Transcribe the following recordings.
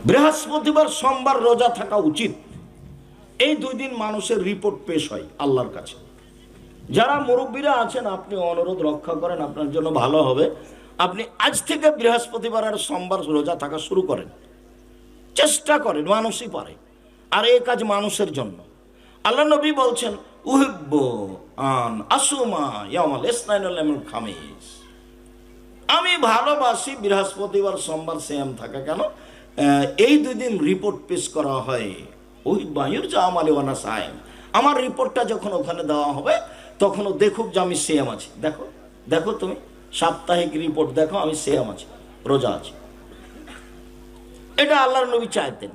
বৃহস্পতিবার সোমবার রোজা থাকা উচিত। এই 2 দিন মানুষের রিপোর্ট পেশ হয় আল্লাহর কাছে। যারা মুরব্বীরা আছেন, আপনি অনুরোধ রক্ষা করেন, আপনার জন্য ভালো হবে। আপনি আজ থেকে বৃহস্পতিবার আর সোমবার রোজা থাকা শুরু করেন, চেষ্টা করেন, মানুষই পারে। আর এই কাজ মানুষের জন্য। আল্লাহ নবী বলছেন, উহিব্বু আন আসুমা ইয়াউমাল ইসনাইন ওয়াল ইয়াউমুল খামিস, আমি ভালোবাসি বৃহস্পতিবার সোমবার সিয়াম থাকা। কেন? এই 2 দিন রিপোর্ট পেশ করা হয়। উহিব্বু আন ইউরজা আমালি ওয়া আনা সাইম, আমার রিপোর্টটা যখন ওখানে দেওয়া হবে তখনও দেখুক যে আমি সিয়াম আছি। দেখো দেখো, তুমি সাপ্তাহিক রিপোর্ট দেখো, আমি সিয়াম আছি, রোজা আছি। এটা আল্লাহর নবী চাইতেন।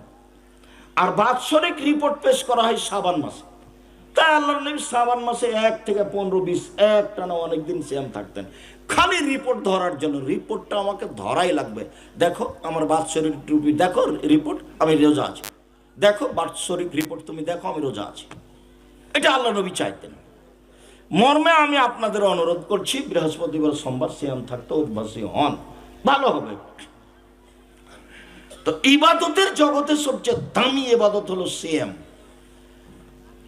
আর বাৎসরিক রিপোর্ট পেশ করা হয় শাবান মাসে। তাই আল্লাহর নবী শাবান মাসে 1 থেকে 15-20 একটানা অনেকদিন সিয়াম থাকতেন, খালি রিপোর্ট ধরার জন্য। রিপোর্টটা আমাকে ধরাই লাগবে। দেখো আমার বাৎসরিক টুপি, দেখো রিপোর্ট, আমি রোজা আছি। দেখো বাৎসরিক রিপোর্ট, তুমি দেখো আমি রোজা আছি। এটা আল্লাহ নবী চাইতেন। মর্মে আমি আপনাদের অনুরোধ করছি, বৃহস্পতিবার সোমবার সিয়াম থাকতে অভ্যাসী হন, ভালো হবে। তো ইবাদতের জগতে সবচেয়ে দামি ইবাদত হলো সিয়াম।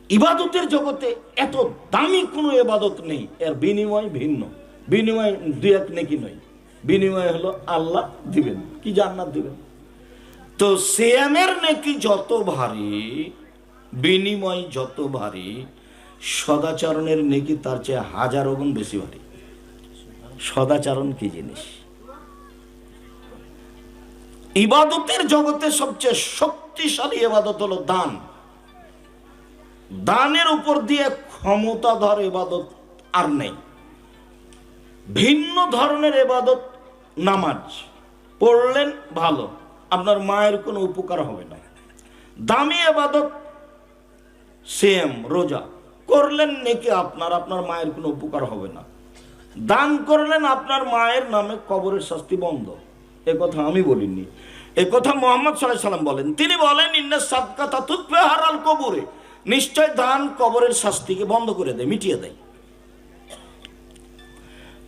ইবাদতের জগতে এত দামি কোনো ইবাদত নেই, এর বিনিময় ভিন্ন। বিনিময় 2-1 নেকি নয়, বিনিময় হলো আল্লাহ দিবেন, কি জান্নাত দিবেন। তো সিয়ামের নেকি যত ভারী, বিনিময় যত ভারী, সদাচরণের নেকি তার চেয়ে 1000 গুণ বেশি ভারী। সদাচরণ কি জিনিস? ইবাদতের জগতে সবচেয়ে শক্তিশালী ইবাদত হলো দান। দানের উপর দিয়ে ক্ষমতাধর ইবাদত আর নেই। ভিন্ন ধরনের ইবাদত, নামাজ পড়লেন ভালো, আপনার মায়ের কোনো উপকার হবে না। দামি ইবাদত সিয়াম, রোজা করলেন নাকি আপনার মায়ের কোনো উপকার হবে না। দান করলেন, আপনার মায়ের নামে কবরের শাস্তি বন্ধ। এ কথা আমি বলিনি, এ কথা মুহাম্মদ সাল্লাল্লাহু আলাইহি ওয়াসাল্লাম বলেন। তিনি বলেন, ইন্না সাদকাতা তুতফি হারাল কবরে, নিশ্চয় দান কবরের শাস্তিকে বন্ধ করে দেয়, মিটিয়ে দেয়।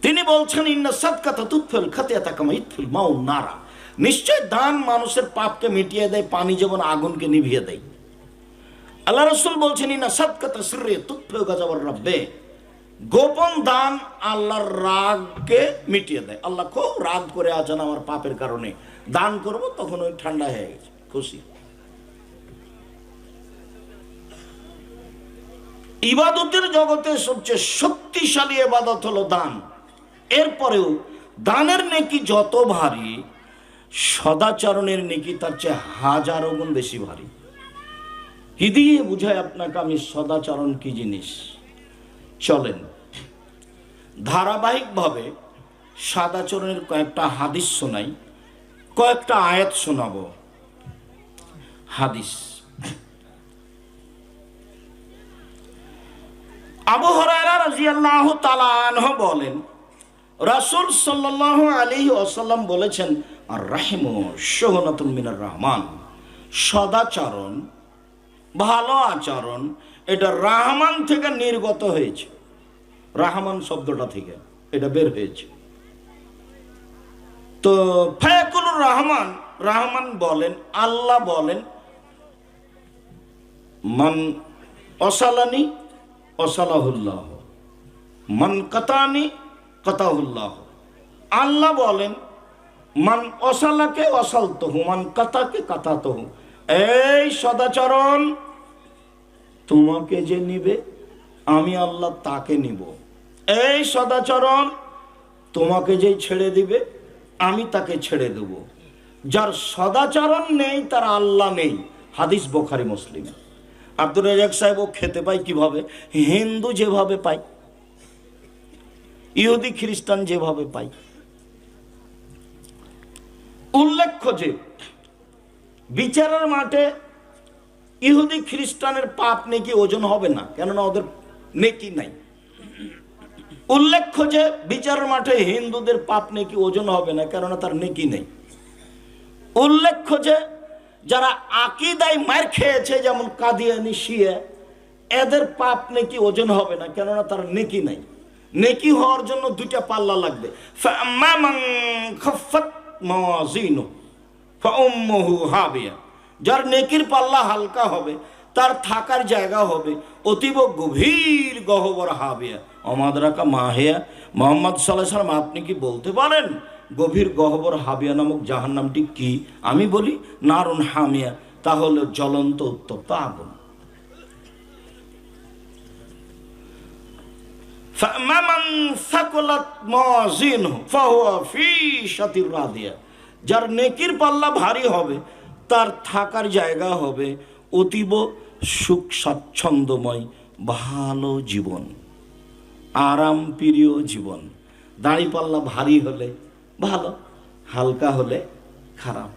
তিনি বলছেন, ইন্না সাদকাতা তুতফিল খাতিয়াতা কামা ইতফিল মাউন নারা, নিশ্চয় দান মানুষের পাপকে মিটিয়ে দেয়, পানি যেমন আগুনকে নিভিয়ে দেয়। আল্লাহ রাসূল বলছেন, ইন্না সাদকাতা সিররি তুতফি গাযাবার রাব্বে, গোপন দান আল্লাহর রাগকে মিটিয়ে দেয়। আল্লাহ খুব রাগ করে আছেন আমার পাপের কারণে, দান করব, তখন ওই ঠান্ডা হয়ে গেছে, খুশি। ইবাদতের জগতে সবচেয়ে শক্তিশালী ইবাদত হলো দান। এরপরেও দানের নেকি যত ভারী, সদাচরণের নেকি তার চেয়ে 1000 গুণ বেশি ভারী। কি দিয়ে বুঝায় আপনাকে আমি সদাচরণ কি জিনিস? চলেন ধারাবাহিকভাবে সদাচরণের কয়েকটা হাদিস শোনাই, কয়েকটা আয়াত শোনাবো। হাদিস, আবু হুরায়রা রাদিয়াল্লাহু তাআলা আনহু বলেন, রাসূল সাল্লাল্লাহু আলাইহি ওয়াসাল্লাম বলেছেন, আর রাহিমু শুহনাতুন মিনার রহমান, সদাচরণ, ভালো আচরণ, এটা রহমান থেকে নির্গত হয়েছে। রহমান শব্দটা থেকে এটা বের হয়েছে। তো ফায়াকুলুর রহমান, রহমান বলেন, আল্লাহ বলেন, মান অসালানি অসালাহুল্লাহ, মান কাতানি কাতাহুল্লাহ। আল্লাহ বলেন, মান অসালাকে অসালতহু, মান কাতাকে কাতাতহু। এই সদাচরণ, তোমাকে যে নিবে আমি আল্লাহ তাকে নিব। এই সদাচরণ, তোমাকে যে ছেড়ে দিবে আমি তাকে ছেড়ে দেব। যার সদাচরণ নেই তার আল্লাহ নেই। হাদিস বুখারী মুসলিম। আব্দুর রাজ্জাক সাহেব ও খেতে পায় কিভাবে? হিন্দু যেভাবে পায়, ইহুদি খ্রিস্টান যেভাবে পায়। উল্লেখ্য যে বিচারের মাঠে ইহুদি খ্রিস্টানের পাপ নেকি ওজন হবে না, কেননা ওদের নেকি নাই। উল্লেখ্য যে বিচারের মাঠে হিন্দুদের পাপ নেকি ওজন হবে না, কেননা তার নেকি নেই। উল্লেখ্য যে যারা আকীদায় মার খেয়েছে, যেমন কাদিয়ানি, শিয়া, এদের পাপ নেকি ওজন হবে না, কেননা তার নেকি নাই। নেকি হওয়ার জন্য 2টা পাল্লা লাগবে। ফাম্মা মান খাফফাত মাওয়াজিনু ফাউম্মুহু হাবিয়া, যার নেকির পাল্লা হালকা হবে তার থাকার জায়গা হবে অতীব গভীর গহ্বর হাবিয়া। অমাদরাকা মাহিয়া, মোহাম্মদ সাল্লাল্লাহু আলাইহি ওয়াসাল্লাম আপনি কি বলতে পারেন গভীর গহ্বর হাবিয়া নামক জাহান্নামটি কি? আমি বলি নারুন হামিয়া, তাহলে জ্বলন্ত উত্তপ্ত আগুন। ফামান সাকুলাত মাযিনুহু ফাহুয়া ফি শাতির রাদিয়া, যার নেকির পাল্লা ভারী হবে তার থাকার জায়গা হবে অতীব সুখ স্বাচ্ছন্দ্যময় ভালো জীবন, আরাম প্রিয় জীবন। দাড়ি পাল্লা ভারী হলে ভালো, হালকা হলে খারাপ।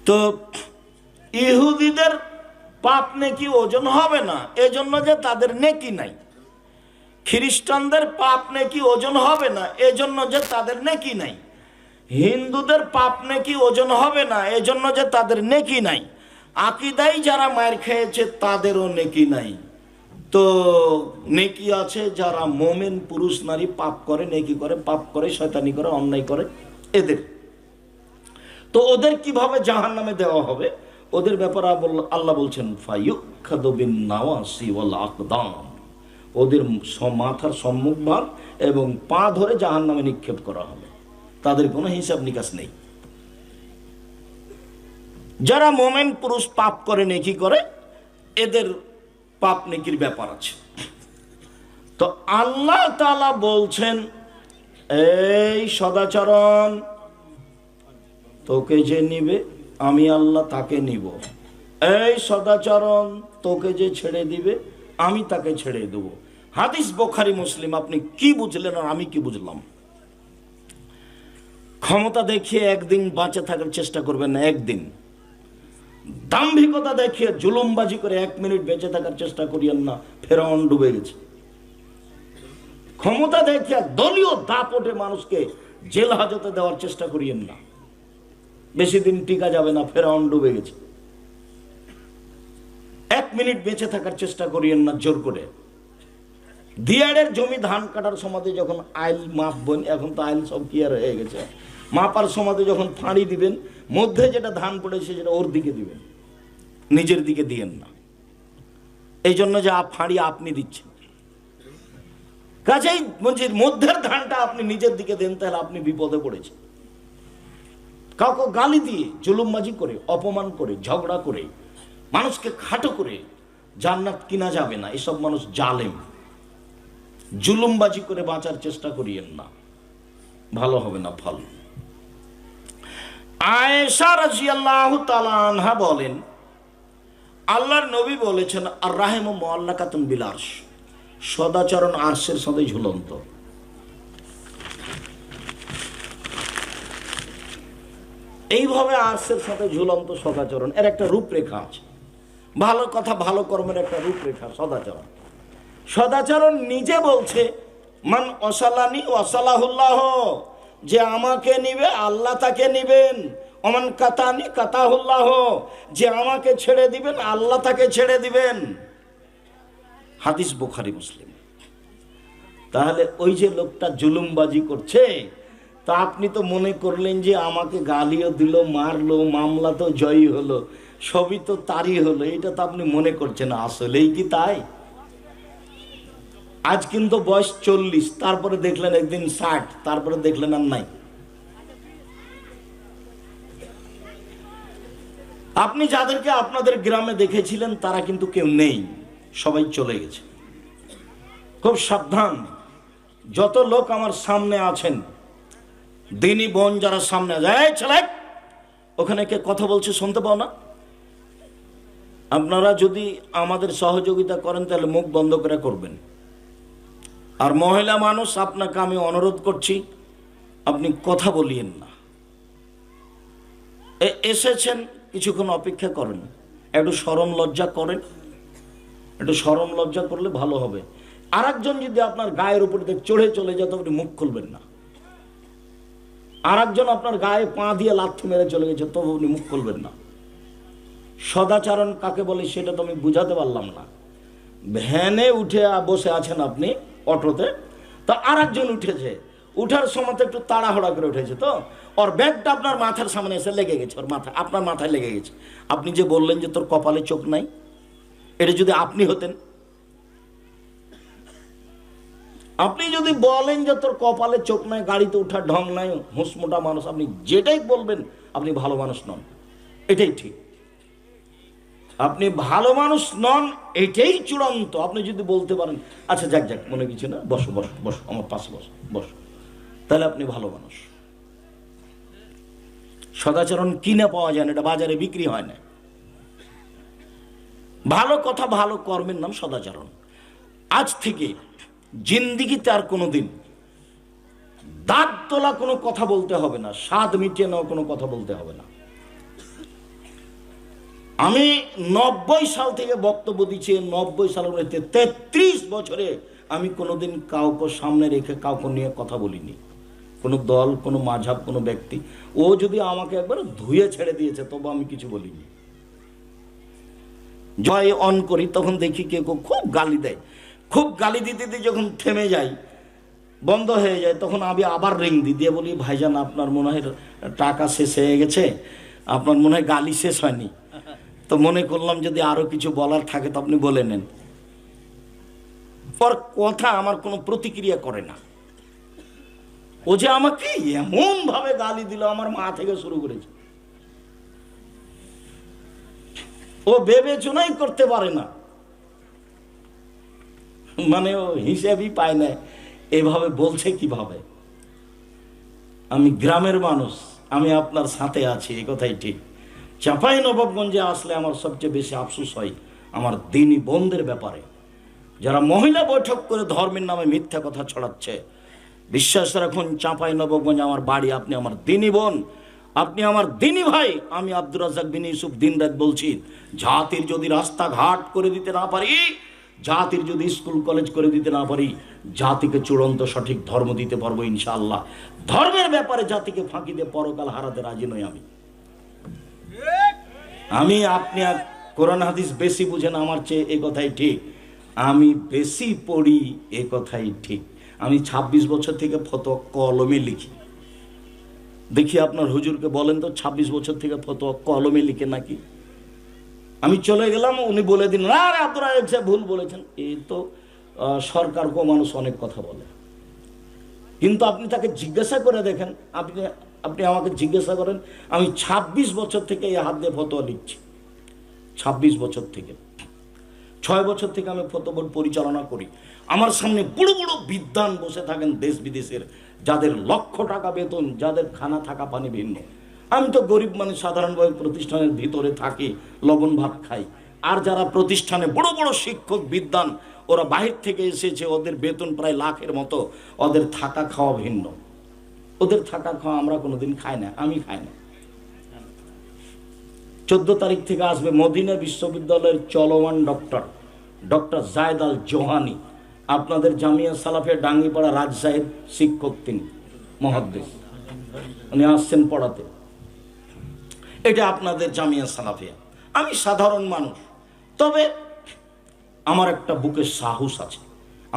তো ইহুদিদের পাপ নেকি ওজন হবে না এজন্য যে তাদের নেকি নাই, খ্রিস্টানদের পাপ নেকি ওজন হবে না এজন্য যে তাদের নেকি নাই, হিন্দুদের পাপ নেকি ওজন হবে না এজন্য যে তাদের নেকি নাই, আকীদায় যারা মার খেয়েছে তাদেরও নেকি নাই। তো নেকি আছে যারা মোমেন পুরুষ নারী পাপ করে, নেকি করে, পাপ করে, শয়তানি করে, অন্যায় করে, এদের। তো ওদের কিভাবে জাহান্নামে দেওয়া হবে ওদের ব্যাপারে আল্লাহ বলছেন ফায়ুখাযু বিন নাওয়াসি ওয়াল আকদাম, ওদের মাথার সম্মুখ ভাগ এবং পা ধরে জাহান্নামে নিক্ষেপ করা হবে, তাদের কোনো হিসাব নিকাশ নেই। যারা মোমেন পুরুষ পাপ করে নেকি করে এদের পাপ নেকির ব্যাপার আছে। তো আল্লাহ তাআলা বলছেন এই সদাচরণ, তোকে যে নিবে আমি আল্লাহ তাকে নিব, এই সদাচরণ তোকে যে ছেড়ে দিবে আমি তাকে ছেড়ে দেব। হাদিস বুখারী মুসলিম। আপনি কি বুঝলেন আর আমি কি বুঝলাম? ক্ষমতা দেখিয়ে একদিন বাঁচে থাকার চেষ্টা করবেন না, একদিন। দাম্ভিকতা দেখিয়ে জুলুমবাজি করে 1 মিনিট বেঁচে থাকার চেষ্টা করিয়েন না, ফেরাউন ডুবে গেছে। ক্ষমতা দেখিয়ে দলীয় দাপটে মানুষকে জেল হাজতে দেওয়ার চেষ্টা করিয়েন না, বেশি দিন টিকা যাবে না, ফেরাউন ডুবে গেছে। 1 মিনিট বেঁচে থাকার চেষ্টা করিয়েন না জোর করে। দিয়াড়ের জমি ধান কাটার সময় যখন আইল মাপবেন, এখন তো আইল সব ক্লিয়ার হয়ে গেছে, মাপার সময় যখন ফাঁড়ি দিবেন মধ্যে যেটা ধান পড়েছে সেটা ওর দিকে দিবেন, নিজের দিকে দিয়েন না। এই জন্য যে ফাঁড়ি আপনি দিচ্ছেন, কাজেই মধ্যের ধানটা আপনি নিজের দিকে দেন, তাহলে আপনি বিপদে পড়েছেন। কাউকে গালি দিয়ে, জুলুমবাজি করে, অপমান করে, ঝগড়া করে, মানুষকে খাটো করে জান্নাত কিনা যাবে না। এসব মানুষ জালেম। জুলুমবাজি করে বাঁচার চেষ্টা করিয়েন না, ভালো হবে না ফল। আয়েশা রাদিয়াল্লাহু তাআলা আনহা বলেন আল্লাহর নবী বলেছেন আর রাহিমু মুআল্লাকাতুন বিল আরশ, সদাচরণ আরশের সাথে ঝুলন্ত। এইভাবে আরশের সাথে ঝুলন্ত সদাচরণ, এর একটা রূপরেখা আছে। ভালো কথা, ভালো কর্মের একটা রূপরেখা সদাচরণ। সদাচরণ নিজে বলছে মান ওয়াসালানি ওয়াসালাহুল্লাহ, যে আমাকে নিবে আল্লাহ তাকে নিবেন। ওমান কাতানি কাতাহুল্লাহ, যে আমাকে ছেড়ে দিবেন আল্লাহ তাকে ছেড়ে দিবেন। হাদিস বুখারী মুসলিম। তাহলে ওই যে লোকটা জুলুমবাজি করছে, তা আপনি তো মনে করলেন যে আমাকে গালিও দিল, মারলো, মামলা তো জয়ী হলো, সবই তো তারই হলো, এটা তো আপনি মনে করছেন। আসলেই কি তাই? আজ কিন্তু বয়স 40, তারপরে দেখলেন একদিন 60, তারপরে দেখলেন আর নাই। আপনি যাদেরকে আপনাদের গ্রামে দেখেছিলেন তারা কিন্তু কেউ নেই, সবাই চলে গেছে। খুব সাবধান। যত লোক আমার সামনে আছেন, দিনী বোন যারা সামনে আছে, এই ছেলে ওখানে কে কথা বলছে শুনতে পাও না? আপনারা যদি আমাদের সহযোগিতা করেন তাহলে মুখ বন্ধ করে করবেন। আর মহিলা মানুষ, আপনাকে আমি অনুরোধ করছি আপনি কথা বলিয়েন না। এসেছেন, কিছুক্ষণ অপেক্ষা করেন, একটু শরম লজ্জা করেন। একটু শরম লজ্জা করলে ভালো হবে। আর একজন যদি আপনার গায়ের উপর চড়ে চলে যায় তো আপনি মুখ খুলবেন না। আর একজন আপনার গায়ে পা দিয়ে লাথি মেরে চলে গেছে তবু আপনি মুখ খুলবেন না। সদাচরণ কাকে বলে সেটা তো আমি বুঝাতে পারলাম না। ভ্যানে উঠে বসে আছেন আপনি, অটোতে, তা আর একজন উঠেছে, উঠার সময় তো একটু তাড়াহুড়া করে উঠেছে, তো ওর ব্যাগটা আপনার মাথার সামনে এসে লেগে গেছে, ওর মাথা আপনার মাথায় লেগে গেছে। আপনি যে বললেন যে তোর কপালে চোখ নাই, এটা যদি আপনি হতেন, আপনি যদি বলেন যে তোর কপালে চোখ নাই, গাড়িতে ওঠার ঢং নাই, হুঁসমোটা মানুষ, আপনি যেটাই বলবেন আপনি ভালো মানুষ নন, এটাই ঠিক। আপনি ভালো মানুষ নন, এটাই চূড়ান্ত। আপনি যদি বলতে পারেন আচ্ছা যাক যাক মনে কিছু না, বসো বসো বসো আমার পাশে বসো বসো, তাহলে আপনি ভালো মানুষ। সদাচরণ কিনে পাওয়া যায় না, এটা বাজারে বিক্রি হয় না। ভালো কথা ভালো কর্মের নাম সদাচরণ। আজ থেকে জিন্দিগিতে আর কোনোদিন দাঁত তোলা কোনো কথা বলতে হবে না, স্বাদ মিটিয়ে নেওয়া কোনো কথা বলতে হবে না। আমি 90 সাল থেকে বক্তব্য দিচ্ছি, 90 সালের মধ্যে 33 বছরে আমি কোনোদিন কাউকে সামনে রেখে কাউকে নিয়ে কথা বলিনি, কোনো দল, কোনো মাঝাব, কোনো ব্যক্তি। ও যদি আমাকে একবার ধুয়ে ছেড়ে দিয়েছে তবু আমি কিছু বলিনি। জয় অন করি তখন দেখি কেউ খুব গালি দেয়, খুব গালি দিতে দিতে যখন থেমে যাই, বন্ধ হয়ে যায়, তখন আমি আবার রিং দিয়ে বলি ভাইজান আপনার মনে হয় টাকা শেষ হয়ে গেছে, আপনার মনে হয় গালি শেষ হয়নি, তো মনে করলাম যদি আরো কিছু বলার থাকে তো আপনি বলে নেন। ওর কথা আমার কোনো প্রতিক্রিয়া করে না। ও যে আমাকে এমন ভাবে গালি দিল, আমার মা থেকে শুরু করেছে, ও বিবেচনাই করতে পারে না, মানে ও হিসেবই পায় না এভাবে বলছে কিভাবে। আমি গ্রামের মানুষ, আমি আপনার সাথে আছি, এই কথাই ঠিক। চাঁপাইনবাবগঞ্জে আসলে আমার সবচেয়ে বেশি আফসোস হয় আমার দিনী বোনদের ব্যাপারে, যারা মহিলা বৈঠক করে ধর্মের নামে মিথ্যা কথা ছড়াচ্ছে। বিশ্বাস রাখুন, চাঁপাইনবাবগঞ্জ আমার বাড়ি, আপনি আমার দিনী বোন, আপনি আমার দিনী ভাই। আমি আব্দুর রাজ্জাক বিন ইউসুফ দিনরাত বলছি, জাতির যদি রাস্তাঘাট করে দিতে না পারি, জাতির যদি স্কুল কলেজ করে দিতে না পারি, জাতিকে চূড়ান্ত সঠিক ধর্ম দিতে পারবো ইনশাআল্লাহ। ধর্মের ব্যাপারে জাতিকে ফাঁকি দিয়ে পরকাল হারাতে রাজি নই আমি। আপনি কোরআন হাদিস বেশি বুঝেন আমার চেয়ে, এ কথাই ঠিক। আমি বেশি পড়ি, এ কথাই ঠিক। আমি 26 বছর থেকে ফতোয়া কলমে লিখি। দেখি আপনার হুজুরকে বলেন তো 26 বছর থেকে ফতোয়া কলমে লিখে নাকি। আমি চলে গেলাম, উনি বলে দিন আরে আব্দুর রাজ্জাক সাহেব ভুল বলেছেন। এই তো সরকার কো মানুষ অনেক কথা বলে, কিন্তু আপনি তাকে জিজ্ঞাসা করে দেখেন, আপনি আমাকে জিজ্ঞাসা করেন, আমি 26 বছর থেকে এই হাত দিয়ে ফতোয়া লিখছি। 26 বছর থেকে, 6 বছর থেকে আমি ফতোয়া বোর্ড পরিচালনা করি। আমার সামনে বড় বড় বিদ্বান বসে থাকেন দেশ বিদেশের, যাদের লক্ষ টাকা বেতন, যাদের খানা থাকা পানি ভিন্ন। আমি তো গরিব মানুষ, সাধারণভাবে প্রতিষ্ঠানের ভিতরে থাকি, লবণ ভাত খাই। আর যারা প্রতিষ্ঠানে বড় বড় শিক্ষক বিদ্বান, ওরা বাহির থেকে এসেছে, ওদের বেতন প্রায় লাখের মতো, ওদের থাকা খাওয়া ভিন্ন। ওদের থাকা খাওয়া আমরা কোনোদিন খাই না, আমি খাই না। 14 তারিখ থেকে আসবে মদিনা বিশ্ববিদ্যালয়ের চলমান ডক্টর জায়েদ আল জোহানি, আপনাদের জামিয়া সালাফিয়া ডাঙ্গিপাড়া রাজশাহীর শিক্ষক, তিনি মুহাদ্দিস, উনি আসছেন পড়াতে। এটা আপনাদের জামিয়া সালাফিয়া। আমি সাধারণ মানুষ, তবে আমার একটা বুকের সাহস আছে।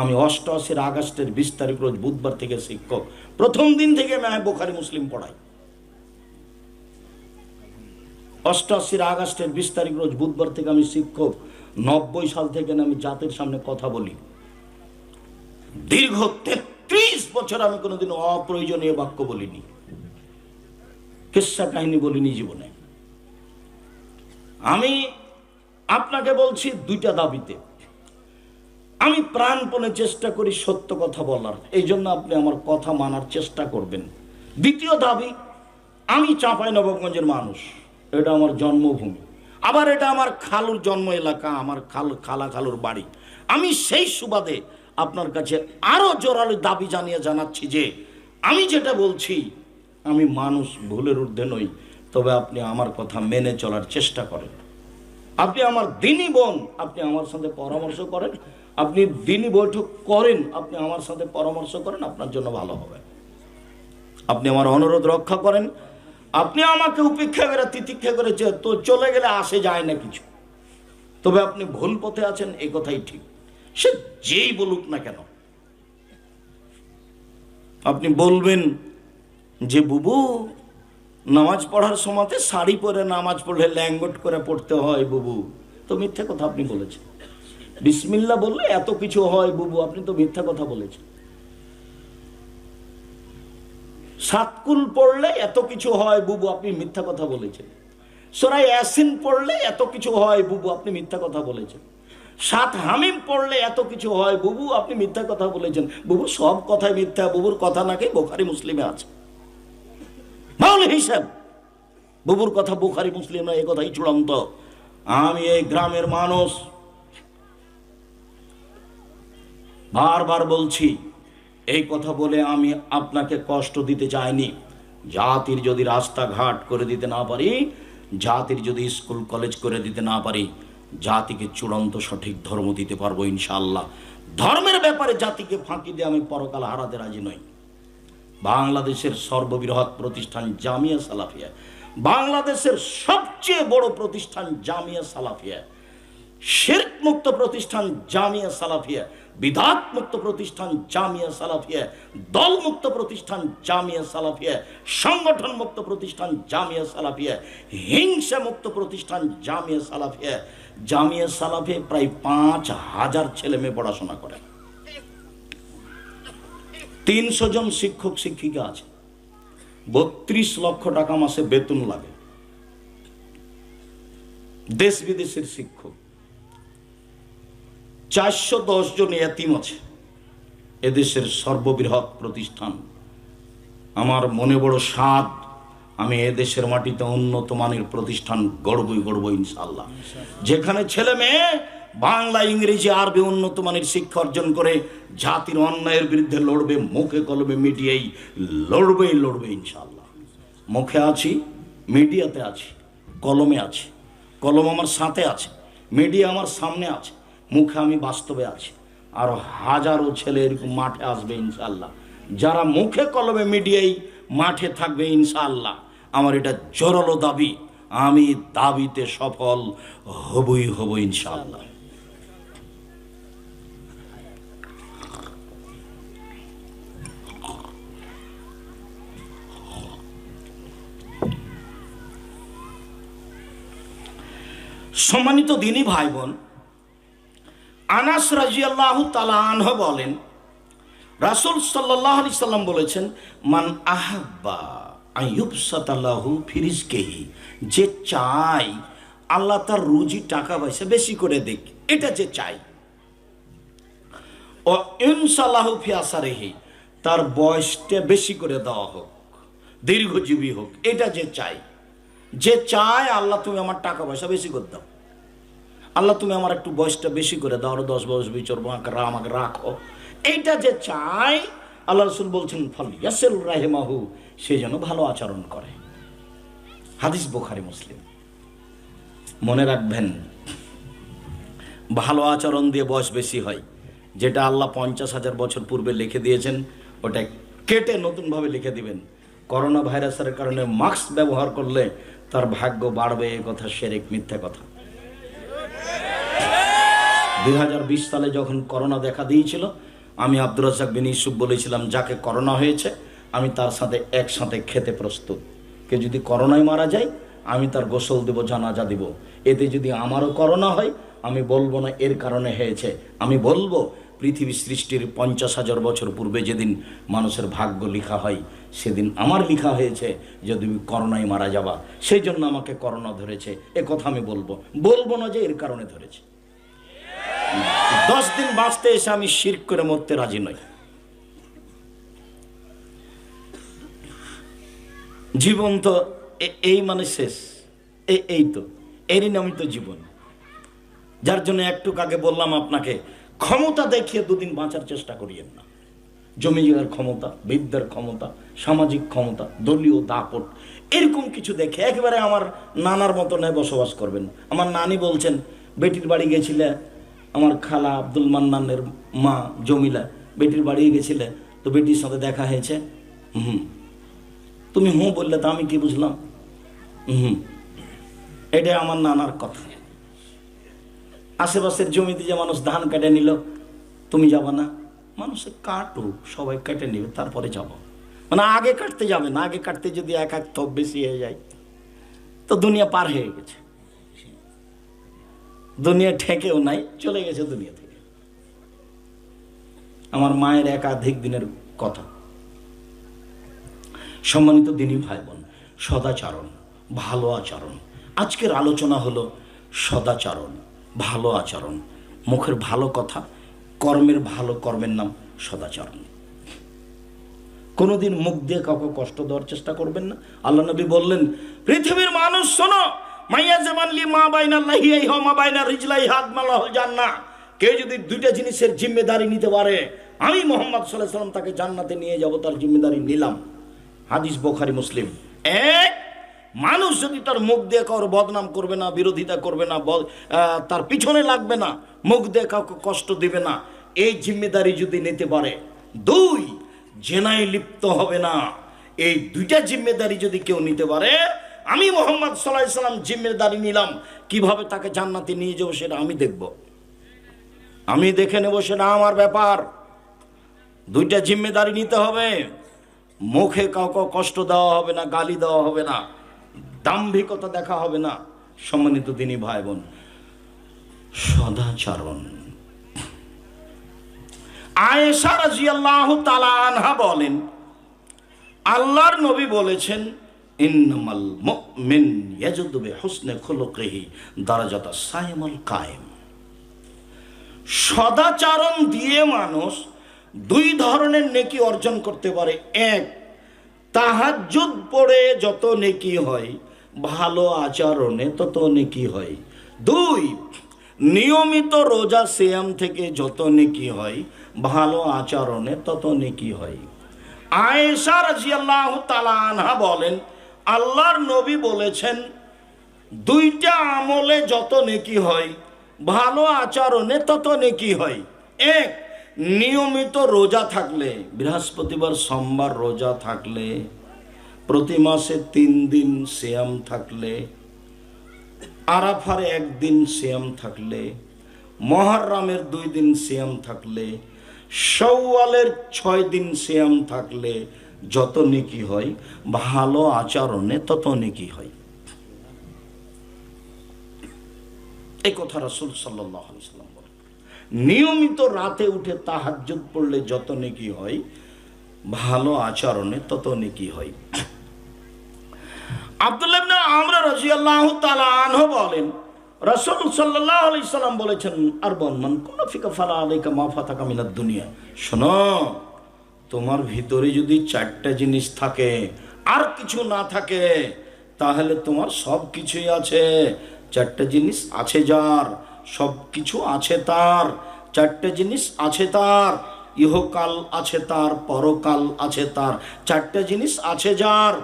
আমি 88 আগস্টের 20 তারিখ রোজ বুধবার থেকে শিক্ষক, প্রথম দিন থেকে আমি বুখারী মুসলিম পড়াই। 88 আগস্টের 20 তারিখ রোজ বুধবার থেকে আমি শিক্ষক। 90 সাল থেকে আমি জাতির সামনে কথা বলি। দীর্ঘ 33 বছর আমি কোনোদিন অপ্রয়োজনীয় বাক্য বলিনি, কিসসা কাহিনী বলিনি জীবনে। আমি আপনাকে বলছি 2টা দাবিতে আমি প্রাণপণে চেষ্টা করি সত্য কথা বলার, এই জন্য আপনি আমার কথা মানার চেষ্টা করবেন। দ্বিতীয় দাবি, আমি চাঁপাইনবাবগঞ্জের মানুষ, এটা আমার জন্মভূমি, আবার এটা আমার খালুর জন্ম এলাকা, আমার খালা খালুর বাড়ি। আমি সেই সুবাদে আপনার কাছে আরো জোরালো দাবি জানাচ্ছি যে আমি যেটা বলছি, আমি মানুষ, ভুলের ঊর্ধ্বে নই, তবে আপনি আমার কথা মেনে চলার চেষ্টা করেন। আপনি আমার দিনী বোন, আপনি আমার সাথে পরামর্শ করেন, আপনি দিনী বৈঠক করেন, আপনি আমার সাথে পরামর্শ করেন, আপনার জন্য ভালো হবে। আপনি আমার অনুরোধ রক্ষা করেন। আপনি আমাকে উপেক্ষা করে, তিতিক্ষা করেছে তো চলে গেলে আসে যায় না কিছু, তবে আপনি ভুল পথে আছেন, এই কথাই ঠিক, সে যেই বলুক না কেন। আপনি বলবেন যে বুবু নামাজ পড়ার সময়তে শাড়ি পরে নামাজ পড়লে ল্যাঙ্গট করে পড়তে হয় বুবু, তো মিথ্যা কথা আপনি বলেছেন। বিসমিল্লাহ বললে এত কিছু হয় বুবু, আপনি তো মিথ্যা কথা বলেছেন। সাতকুল পড়লে এত কিছু হয় বুবু, আপনি মিথ্যা কথা বলেছেন। সূরা ইয়াসিন পড়লে এত কিছু হয় বুবু, আপনি মিথ্যা কথা বলেছেন। সাত হামিম পড়লে এত কিছু হয় বুবু, আপনি মিথ্যা কথা বলেছেন। বুবু সব কথাই মিথ্যা, বুবুর কথা নাকি বুখারী মুসলিমে আছে। মাওলানা হিসাব বুবুর কথা বুখারী মুসলিম না, এই কথাই চূড়ান্ত। আমি এই গ্রামের মানুষ, বারবার বলছি, এই কথা বলে আমি আপনাকে কষ্ট দিতে চাইনি। জাতির যদি রাস্তাঘাট করে দিতে না পারি, জাতির যদি স্কুল কলেজ করে দিতে না পারি, জাতিকে চূড়ান্ত সঠিক ধর্ম দিতে পারবো ইনশাআল্লাহ। ধর্মের ব্যাপারে জাতিকে ফাঁকি দিয়ে আমি পরকাল হারাতে রাজি নই। বাংলাদেশের সর্ববৃহৎ প্রতিষ্ঠান জামিয়া সালাফিয়া, বাংলাদেশের সবচেয়ে বড় প্রতিষ্ঠান জামিয়া সালাফিয়া, শিরক মুক্ত প্রতিষ্ঠান জামিয়া সালাফিয়া, বিদআত মুক্ত প্রতিষ্ঠান জামিয়া সালাফিয়া, দল মুক্ত প্রতিষ্ঠান জামিয়া সালাফিয়া, সংগঠন মুক্ত প্রতিষ্ঠান জামিয়া সালাফিয়া, হিংসা মুক্ত প্রতিষ্ঠান জামিয়া সালাফিয়া। জামিয়া সালাফিয়া প্রায় ৫,০০০ ছেলে মেয়ে পড়াশোনা করে। ৩০০ জন শিক্ষক শিক্ষিকা আছে, ৩২ লক্ষ টাকা মাসে বেতন লাগে। দেশ বিদেশের শিক্ষক, ৪১০ জন এতিম আছে। এদেশের সর্ববৃহৎ প্রতিষ্ঠান। আমার মনে বড় স্বাদ, আমি এদেশের মাটিতে উন্নত মানের প্রতিষ্ঠান গড়বই ইনশাআল্লাহ, যেখানে ছেলে মেয়ে বাংলা ইংরেজি আরবি উন্নত মানের শিক্ষা অর্জন করে জাতির অন্যায়ের বিরুদ্ধে লড়বে, মুখে কলমে মিডিয়াই লড়বে ইনশাআল্লাহ। মুখে আছি, মিডিয়াতে আছি, কলমে আছি। কলম আমার সাথে আছে, মিডিয়া আমার সামনে আছে, মুখে আমি বাস্তবে আছি। আর হাজারো ছেলে এরকম মাঠে আসবে ইনশাআল্লাহ, যারা মুখে কলমে মিডিয়াই মাঠে থাকবে ইনশাআল্লাহ। আমার এটা জোরালো দাবি, আমি দাবিতে সফল হব ইনশাআল্লাহ। সম্মানিত দিনী ভাই বোন, আনাস রাদিয়াল্লাহু তাআলা আনহু বলেন, রাসূল সাল্লাল্লাহু আলাইহি সাল্লাম বলেছেন, মান আহাব্বা আইয়ুবসাতা লাহু ফি রিজকিহি, যে চাই আল্লাহ তার রুজি টাকা পয়সা বেশি করে দেখ, এটা যে চাই। ও ইনশাআল্লাহু ফি আসারিহি, তার বয়সটা বেশি করে দেওয়া হোক, দীর্ঘজীবী হোক, এটা যে চাই। যে চায় আল্লাহ তুমি আমার টাকা পয়সা বেশি করে দাও, আল্লাহ তুমি আমার একটু বয়সটা বেশি করে দাও, আরো 10 বছর বিচর আমাকে রাখো, এইটা যে চায়, আল্লাহ রাসূল বলছেন ফল ইয়াসিল রাহিমাহু, সে যেন ভালো আচরণ করে। হাদিস বুখারী মুসলিম। মনে রাখবেন, ভালো আচরণ দিয়ে বয়স বেশি হয়। যেটা আল্লাহ 50,000 বছর পূর্বে লিখে দিয়েছেন, ওটা কেটে নতুনভাবে লিখে দিবেন। করোনা ভাইরাসের কারণে মাস্ক ব্যবহার করলে তার ভাগ্য বাড়বে, এ কথা শিরক, মিথ্যা কথা। 2020 সালে যখন করোনা দেখা দিয়েছিল, আমি আব্দুর রাজ্জাক বিন ইউসুফ বলেছিলাম, যাকে করোনা হয়েছে আমি তার সাথে একসাথে খেতে প্রস্তুত। কে যদি করোনায় মারা যায়, আমি তার গোসল দেব, জানাজা দিব। এতে যদি আমারও করোনা হয়, আমি বলবো না এর কারণে হয়েছে, আমি বলবো পৃথিবী সৃষ্টির 50,000 বছর পূর্বে যেদিন মানুষের ভাগ্য লেখা হয়, সেদিন আমার লেখা হয়েছে যে তুমি করোনায় মারা যাবা, সেই জন্য আমাকে করোনা ধরেছে। এ কথা আমি বলবো না যে এর কারণে ধরেছে। 10 দিন বাঁচতে এসে আমি শিরক করে মরতে রাজি নই। জীবন তো এই মানে শেষ, এই তো এরই নামই তো জীবন। যার জন্য একটু আগে বললাম আপনাকে, ক্ষমতা দেখিয়ে 2 দিন বাঁচার চেষ্টা করিয়েন না। জমি জায়গার ক্ষমতা, বিদ্যার ক্ষমতা, সামাজিক ক্ষমতা, দলীয় দাপট, এরকম কিছু দেখে একেবারে আমার নানার মতো নয় বসবাস করবেন। আমার নানি বলছেন, বেটির বাড়ি গেছিলে, আমার খালা আব্দুল মান্নানের মা জমিলা বেটির বাড়ি গেছিলে, তো বেটির সাথে দেখা হয়েছে? তুমি বললে তো আমি কি বুঝলাম? এটা আমার নানার কথা। আশেপাশের জমিতে যে মানুষ ধান কেটে নিল, তুমি যাবা না? মানুষে কাটুক, সবাই কেটে নেবে, তারপরে যাব। মানে আগে কাটতে যাবে না, আগে কাটতে যদি এক এক থপ বেশি হয়ে যায় তো দুনিয়া পার হয়ে গেছে, দুনিয়া ঠেকেও নাই, চলে গেছে দুনিয়া থেকে। আমার মায়ের একাধিক দিনের কথা। সম্মানিত দিনী ভাই বোন, সদাচরণ, ভালো আচরণ। আজকের আলোচনা হলো সদাচরণ, ভালো আচরণ। মুখের ভালো কথা, কর্মের ভালো কর্মের নাম সদাচরণ। কোনোদিন মুখ দিয়ে কাউকে কষ্ট দেওয়ার চেষ্টা করবেন না। আল্লাহ নবী বললেন, পৃথিবীর মানুষ শোনো, মাইয়া জামানলি মা বাইনা লাহিয়াই হ মা বাইনা রিজলাই হাত মালাহ জান্নাহ। কেউ যদি দুইটা জিনিসের জিম্মেদারি নিতে পারে, আমি মুহাম্মদ সাল্লাল্লাহু আলাইহি ওয়াসাল্লাম তাকে জান্নাতে নিয়ে যাব, তার জিম্মেদারি নিলাম। হাদিস বুখারী মুসলিম। এক, মানুষ যদি তার মুখ দিয়ে কারোর বদনাম করবে না, বিরোধিতা করবে না, তার পিছনে লাগবে না, মুখ দিয়ে কাউকে কষ্ট দিবে না, এই জিম্মেদারি যদি নিতে পারে। দুই, জেনায় লিপ্ত হবে না। এই দুইটা জিম্মেদারি যদি কেউ নিতে পারে, আমি মুহাম্মদ সাল্লাল্লাহু আলাইহি ওয়াসাল্লাম জিম্মেদারি নিলাম। কিভাবে তাকে জান্নাতে নিয়ে যাবো সেটা আমি দেখব, আমি দেখে নেব, সেটা আমার ব্যাপার। দুইটা জিম্মেদারি নিতে হবে। মুখে কাউকে কষ্ট দেওয়া হবে না, গালি দেওয়া হবে না, দাম্ভিকতা দেখা হবে না। সম্মানিত দিনী ভাই বোন, সদাচরণ। আয়েশা রাদিয়াল্লাহু তাআলা আনহা বলেন, আল্লাহর নবী বলেছেন, ইন্নামাল মুমিন ইয়াজুদু বিহুসনি খুলুকিহি দারাজাতাস সাইমুল কায়েম। সদাচরণ দিয়ে মানুষ দুই ধরনের নেকি অর্জন করতে পারে। এক, তাহাজ্জুদ পড়ে যত নেকি হয়, ভালো আচরণে তত নেকি হয়। দুই, নিয়মিত রোজা সিয়াম থেকে যত নেকি হয়, ভালো আচরণে তত নেকি হয়। আয়েশা রাদিয়াল্লাহু তাআলা আনহা বলেন, আল্লাহর নবী বলেছেন, দুইটা আমলে যত নেকি হয়, ভালো আচরণে তত নেকি হয়। এক, নিয়মিত রোজা থাকলে, বৃহস্পতিবার সোমবার রোজা থাকলে, প্রতি মাসে 3 দিন সিয়াম থাকলে, আরাফার 1 দিন সিয়াম থাকলে, মুহররমের 2 দিন সিয়াম থাকলে, শাওয়ালের 6 দিন সিয়াম থাকলে যত নেকি হয়, ভালো আচরণে তত নেকি হয়। এই কথা রাসূল সাল্লাল্লাহু আলাইহি ওয়াসাল্লাম বলেন। নিয়মিত রাতে উঠে তাহাজ্জুদ পড়লে যত নেকি হয়, ভালো আচরণে তত নেকি হয়। আব্দুল্লাহ ইবনে আমর রাদিয়াল্লাহু তাআলা আনহু বলেন, রাসূল সাল্লাল্লাহু আলাইহি ওয়াসাল্লাম বলেছেন, আরবান মান কুনা ফিকা ফালা আলাইকা মা ফাতাকা মিনাদ দুনিয়া। শোনো, তোমার ভিতরে যদি 4টা জিনিস থাকে আর কিছু না থাকে, তাহলে তোমার সব কিছুই আছে। 4টা জিনিস আছে যার, সব কিছু আছে তার। 4টে জিনিস আছে তার, ইহকাল আছে তার, পরকাল আছে তার। 4টে জিনিস আছে যার,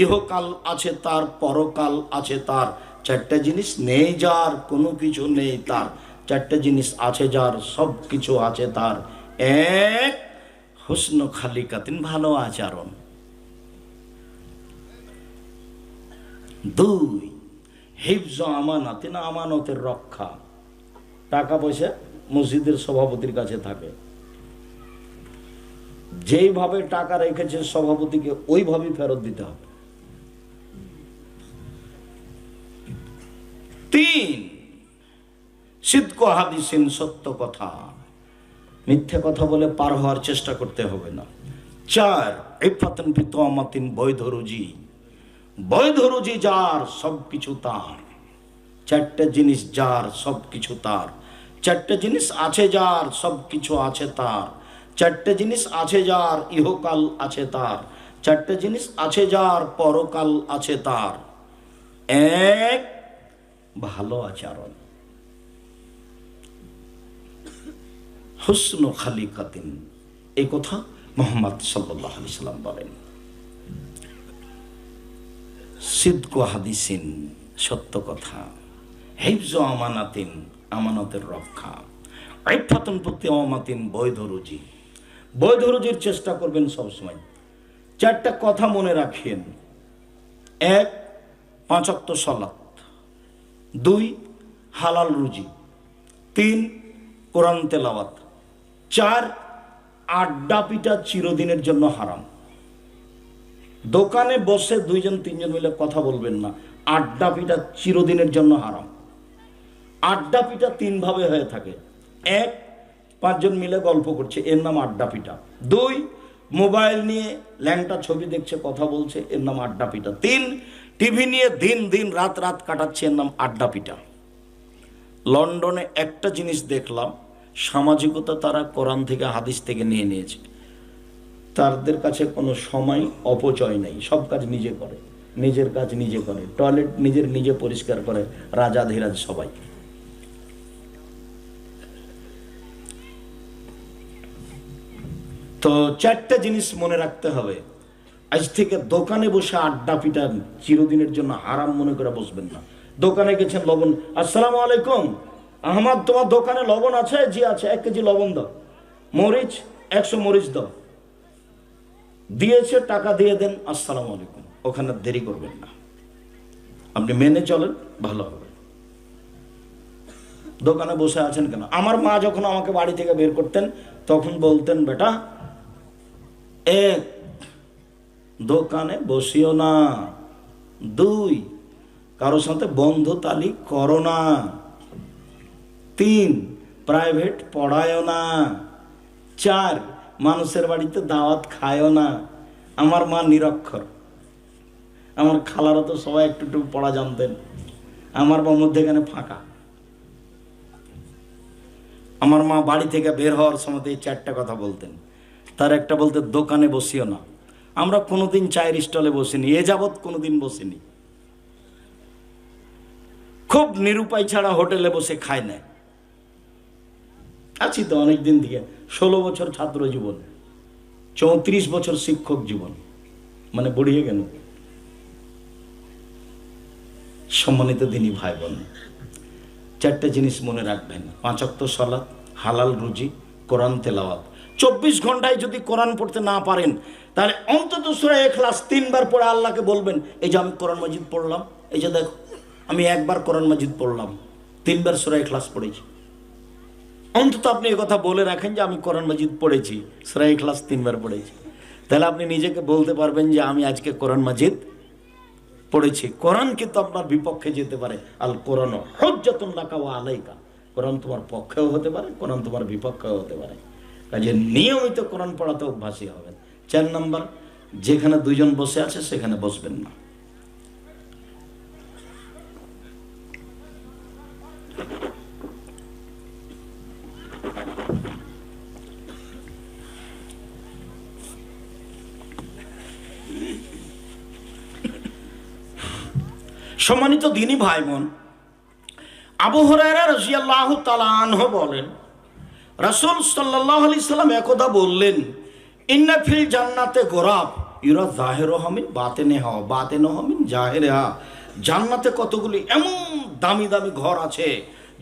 ইহকাল আছে তার, পরকাল আছে তার। 4টে জিনিস নেই যার, কোনো কিছু নেই তার। 4টে জিনিস আছে যার, সব কিছু আছে তার। এক, হুসনু খালিকাতিন, ভালো আচরণ। 2, হিফজ আমানাতিন, আমানতের রক্ষা। টাকা পয়সা মসজিদের সভাপতির কাছে থাকে, যেইভাবে টাকা রেখেছে সভাপতিকে ওইভাবেই ফেরত দিতে হবে। 3, সিদক হাদিসিন, সত্য কথা, মিথ্যে কথা বলে পার হওয়ার চেষ্টা করতে হবে না। 4, ইফাতুন ফি তুমাতিন, বৈধ রুজি। বৈধ রুজি যার, সব কিছু তার। 4টে জিনিস যার, সব কিছু তার। 4টে জিনিস আছে যার, সব কিছু আছে তার। 4টে জিনিস আছে যার, ইহকাল আছে তার। 4টে জিনিস আছে যার, পরকাল আছে তার। 1, ভালো আচরণ, হুসনু খালিকাতিন। এই কথা মুহাম্মদ সাল্লাল্লাহু আলাইহি ওয়াসাল্লাম বলেন। সিদক হাদিসিন, সত্য কথা। হিফজ আমানাতিন, আমানতের রক্ষা। ইফাতুন ফি তুমাতিন, বৈধ রুজি। বৈধ রুজির চেষ্টা করবেন সবসময়। 4টা কথা মনে রাখেন। 1, 5 ওয়াক্ত সালাত। 2, হালাল রুজি। 3, কোরআন তেলাওয়াত। 4, আড্ডা পিটা চিরদিনের জন্য হারাম। দোকানে বসে দুইজন তিনজন মিলে কথা বলবেন না, আড্ডা পিটা চিরদিনের জন্য হারাম। আড্ডা পিটা তিন ভাবে হয়ে থাকে। এক, পাঁচজন মিলে গল্প করছে, এর নাম আড্ডা পিটা। দুই, মোবাইল নিয়ে ল্যাংটা ছবি দেখছে, কথা বলছে, এর নাম আড্ডা পিটা। তিন, টিভি নিয়ে দিন দিন রাত রাত কাটাচ্ছে, এর নাম আড্ডা পিটা। লন্ডনে একটা জিনিস দেখলাম, সামাজিকতা তারা কোরআন থেকে হাদিস থেকে নিয়ে নিয়েছে। তাদের কাছে কোনো সময় অপচয় নেই, সব কাজ নিজে করে, নিজের কাজ নিজে করে, টয়লেট নিজে পরিষ্কার করে, রাজাধিরাজ সবাই। তো চারটা জিনিস মনে রাখতে হবে। আজ থেকে দোকানে বসে আড্ডা পিটা চিরদিনের জন্য হারাম মনে করে বসবেন না। দোকানে গেছেন, লবণ, আসসালামু আলাইকুম, আহমদ তোমার দোকানে লবণ আছে? জি আছে, 1 কেজি লবণ দাও। মরিচ 100 মরিচ দাও। দিয়েছে, টাকা দিয়ে দেন, আসসালামু আলাইকুম। ওখানে দেরি করবেন না, আপনি মেনে চলেন, ভালো হবে। দোকানে বসে আছেন কেন? আমার মা যখন আমাকে বাড়ি থেকে বের করতেন তখন বলতেন, বেটা, 1, দোকানে বসিও না। 2, কারোর সাথে বন্ধুতালি করো না। 3, প্রাইভেট পড়ায়ও না। 4, মানুষের বাড়িতে দাওয়াত খায়ও না। আমার মা নিরক্ষর, আমার খালারা তো সবাই একটু একটু পড়া জানতেন, আমার মা মধ্যেখানে ফাঁকা। আমার মা বাড়ি থেকে বের হওয়ার সময় এই 4টা কথা বলতেন। তার একটা বলতে, দোকানে বসিও না। আমরা কোনোদিন চায়ের স্টলে বসিনি, এ যাবৎ কোনোদিন বসিনি। খুব নিরুপায় ছাড়া হোটেলে বসে খায় না। আছি তো অনেক দিন থেকে, 16 বছর ছাত্র জীবন, 34 বছর শিক্ষক জীবন, মানে বুড়িয়ে গেল। সম্মানিত দিনী ভাই বোন, 4টে জিনিস মনে রাখবেন। 5 ওয়াক্ত সালাত, হালাল রুজি, কোরআন তেলাওয়াত। 24 ঘন্টায় যদি কোরআন পড়তে না পারেন তাহলে অন্তত সূরা ইখলাস 3 বার পড়ে আল্লাহকে বলবেন, এই যে আমি কোরআন মাজিদ পড়লাম, এই যে দেখো আমি একবার কোরআন মাজিদ পড়লাম, 3 বার সূরা ইখলাস পড়েছি। অন্তত আপনি এই কথা বলে রাখেন যে আমি কোরআন মাজিদ পড়েছি, সূরা ইখলাস 3 বার পড়েছি। তাহলে আপনি নিজেকে বলতে পারবেন যে আমি আজকে কোরআন মাজিদ পড়েছি। কোরআন কিন্তু আপনার বিপক্ষে যেতে পারে। আল কোরআন হুজ্জাতুন লাকা ওয়া আলাইকা, কোরআন তোমার পক্ষেও হতে পারে, কোরআন তোমার বিপক্ষেও হতে পারে। কাজে নিয়মিত কোরআন পড়াতে অভ্যাসী হবেন। 4 নম্বর, যেখানে 2 জন বসে আছে সেখানে বসবেন না। সম্মানিত দ্বীনী ভাই বোন, আবু হুরায়রা রাদিয়াল্লাহু তাআলা আনহু বলেন, রাসূল সাল্লাল্লাহু আলাইহি সাল্লাম একদা বললেন, ইন্না ফিল জান্নাতে গোরাব ইউরা যাহিরুহা মিন বাতিনিহা বাতিনুহা মিন জাহিরিহা। জান্নাতে কতগুলি এমন দামি দামি ঘর আছে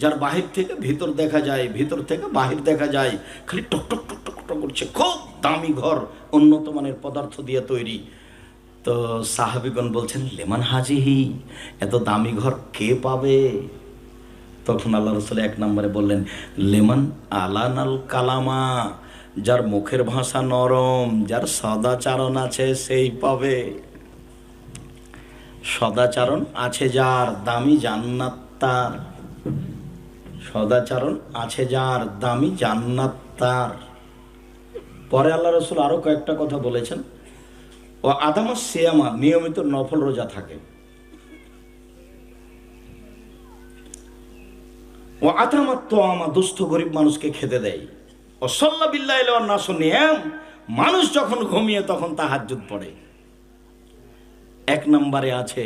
যার বাহির থেকে ভিতর দেখা যায়, ভিতর থেকে বাহির দেখা যায়, খালি টক টক টক টক টক করছে। খুব দামি ঘর, উন্নত মানের পদার্থ দিয়ে তৈরি। তো সাহাবীগণ বলছেন, লেমান হাজিহি, এত দামি ঘর কে পাবে? তখন আল্লাহ রাসূল 1 নম্বরে বললেন, লেমান আলানাল কালামা, যার মুখের ভাষা নরম, যার সদাচারণ আছে সেই পাবে। সদাচারণ আছে যার, দামি জান্নাত তার। সদাচারণ আছে যার, দামি জান্নাত তার। পরে আল্লাহ রাসূল আরো কয়েকটা কথা বলেছেন, ও আদামা সিয়ামা, নিয়মিত নফল রোজা থাকে। ও আতামা তোয়ামা, দুস্থ গরিব মানুষকে খেতে দেয়। ও সাল্লা বিল্লাহি ওয়ান নাসু নিয়াম, মানুষ যখন ঘুমিয়ে তখন তাহাজ্জুদ পড়ে। 1 নম্বরে আছে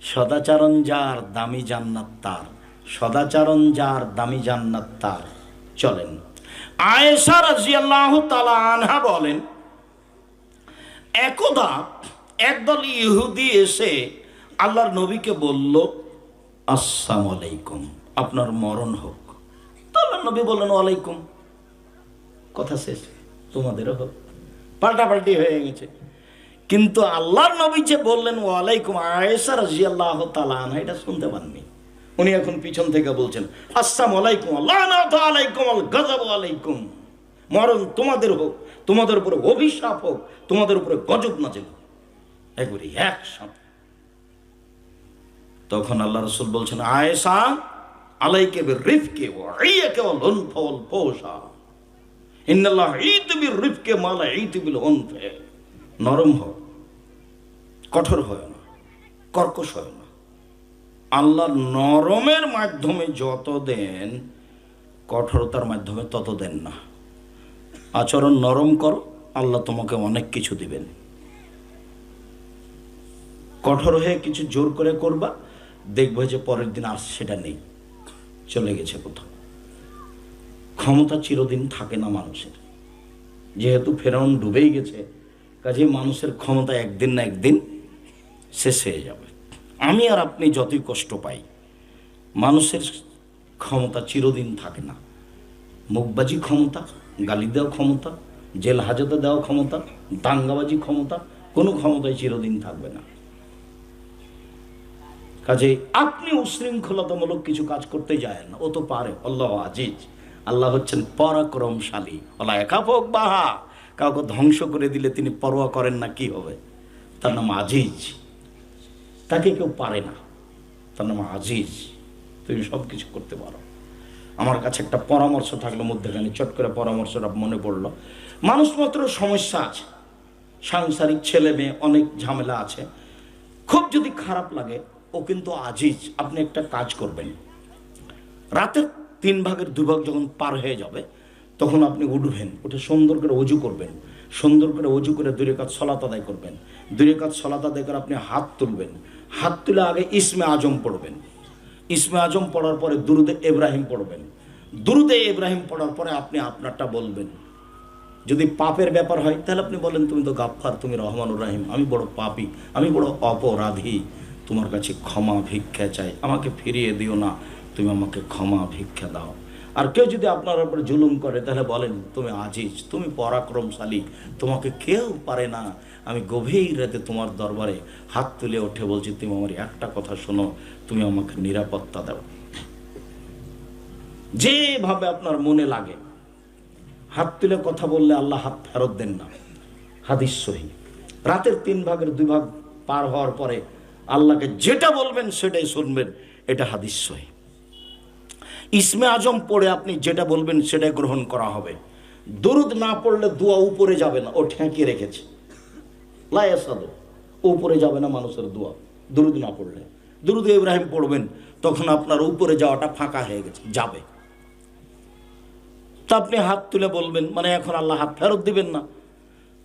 সদাচরণ যার, দামি জান্নাত তার। সদাচরণ যার, দামি জান্নাত তার। চলেন, আয়েশা রাদিয়াল্লাহু তাআলা আনহা বলেন, একদা একদল ইহুদি এসে আল্লাহর নবীকে বলল, আসসালামু আলাইকুম, আপনার মরণ হোক। তো আল্লাহর নবী বললেন, ওয়ালাইকুম। কথা শেষ, তোমাদেরও হোক। পাল্টাপাল্টি হয়ে গেছে। কিন্তু আল্লাহর নবী যে বললেন ওয়ালাইকুম, আয়েশা রাদিয়াল্লাহু তাআলা আনহা এটা শুনতে পাননি। উনি এখন পিছন থেকে বলছেন, আসসালামু আলাইকুম, লানাতু আলাইকুম, আল গাযাবু আলাইকুম, মরণ তোমাদের হোক, তোমাদের উপরে অভিশাপ হোক, তোমাদের উপরে গজব নাযিল হোক, একবারে একসাথে। তখন আল্লাহ রাসূল বলছেন, আয়েশা আলাইকা বিরিফকি ওয়া ইয়াকা ওয়াল উনফা ওয়াল ফুহশা, ইন্নাল্লাহ ঈতু বিরিফকি মা লা ঈতু বিল উনফা। নরম হও, কঠোর হয় না, কর্কশ হয় না। আল্লাহ নরমের মাধ্যমে যত দেন, কঠোরতার মাধ্যমে তত দেন না। আচরণ নরম করো, আল্লাহ তোমাকে অনেক কিছু দিবেন। কঠোর হয়ে কিছু জোর করে করবা, দেখবে যে পরের দিন আর সেটা নেই, চলে গেছে কোথাও। ক্ষমতা চিরদিন থাকে না মানুষের, যেহেতু ফেরাউন ডুবেই গেছে, কাজে মানুষের ক্ষমতা একদিন না একদিন শেষ হয়ে যাবে। আমি আর আপনি যতই কষ্ট পাই, মানুষের ক্ষমতা চিরদিন থাকে না। মুখবাজি ক্ষমতা, গালি দেওয়া ক্ষমতা, জেল হাজতে দেওয়া ক্ষমতা, দাঙ্গাবাজি ক্ষমতা, কোনো ক্ষমতাই চিরদিন থাকবে না। কাজে আপনি উশৃঙ্খলতামূলক কিছু কাজ করতে যায় না, ও তো পারে। আল্লাহ আজিজ, আল্লাহ হচ্ছেন পরাক্রমশালী। আল্লাহ একাফক বাহা, কাউকে ধ্বংস করে দিলে তিনি পরোয়া করেন না কি হবে। তার নাম আজিজ, তাকে কেউ পারে না, তার নাম আজিজ। তুমি সব কিছু করতে পারো। আমার কাছে একটা পরামর্শ থাকলো মধ্যখানে, চট করে পরামর্শটা মনে পড়লো। মানুষ মাত্র সমস্যা আছে, সাংসারিক ছেলে মেয়ে অনেক ঝামেলা আছে। খুব যদি খারাপ লাগে, ও কিন্তু আজিজ। আপনি একটা কাজ করবেন, রাতের 3 ভাগের 2 ভাগ যখন পার হয়ে যাবে, তখন আপনি উঠবেন, উঠে সুন্দর করে অজু করবেন। সুন্দর করে অজু করে 2 রাকাত সালাত আদায় করবেন। 2 রাকাত সালাত আদায় করে আপনি হাত তুলবেন। হাত তুলে আগে ইসমে আজম পড়বেন। ইসমে আজম পড়ার পরে দুরুদে ইব্রাহিম পড়বেন। দুরুদে ইব্রাহিম পড়ার পরে আপনি আপনারটা বলবেন। যদি পাপের ব্যাপার হয়, তাহলে আপনি বলেন, তুমি তো গাফফার, তুমি রহমানুর রাহিম, আমি বড় পাপী, আমি বড় অপরাধী, তোমার কাছে ক্ষমা ভিক্ষা চাই, আমাকে ফিরিয়ে দিও না, তুমি আমাকে ক্ষমা ভিক্ষা দাও। আর কেউ যদি আপনার উপর জুলুম করে, তাহলে বলেন, তুমি আজিজ, তুমি পরাক্রমশালী, তোমাকে কেউ পারে না। আমি গভীর রাতে তোমার দরবারে হাত তুলে উঠে বলছি, তুমি আমার একটা কথা শোনো, তুমি আমাকে নিরাপত্তা দাও। যেভাবে আপনার মনে লাগে হাত তুলে কথা বললে আল্লাহ হাত ফেরত দেন না। হাদিস সহিহ। রাতের 3 ভাগের 2 ভাগ পার হওয়ার পরে আল্লাহকে যেটা বলবেন সেটাই শুনবেন, এটা হাদিস সহিহ। ইসমে আজম পড়ে আপনি যেটা বলবেন সেটাই গ্রহণ করা হবে। দরুদ না পড়লে দোয়া উপরে যাবে না, ও ঠেকিয়ে রেখেছে। লা ইয়াসাদু, উপরে যাবে না মানুষের দোয়া দরুদ না পড়লে। দরুদ ইব্রাহিম পড়বেন, তখন আপনার উপরে যাওয়াটা ফাঁকা হয়ে গেছে, যাবে। তা আপনি হাত তুলে বলবেন, মানে এখন আল্লাহ হাত ফেরত দিবেন না।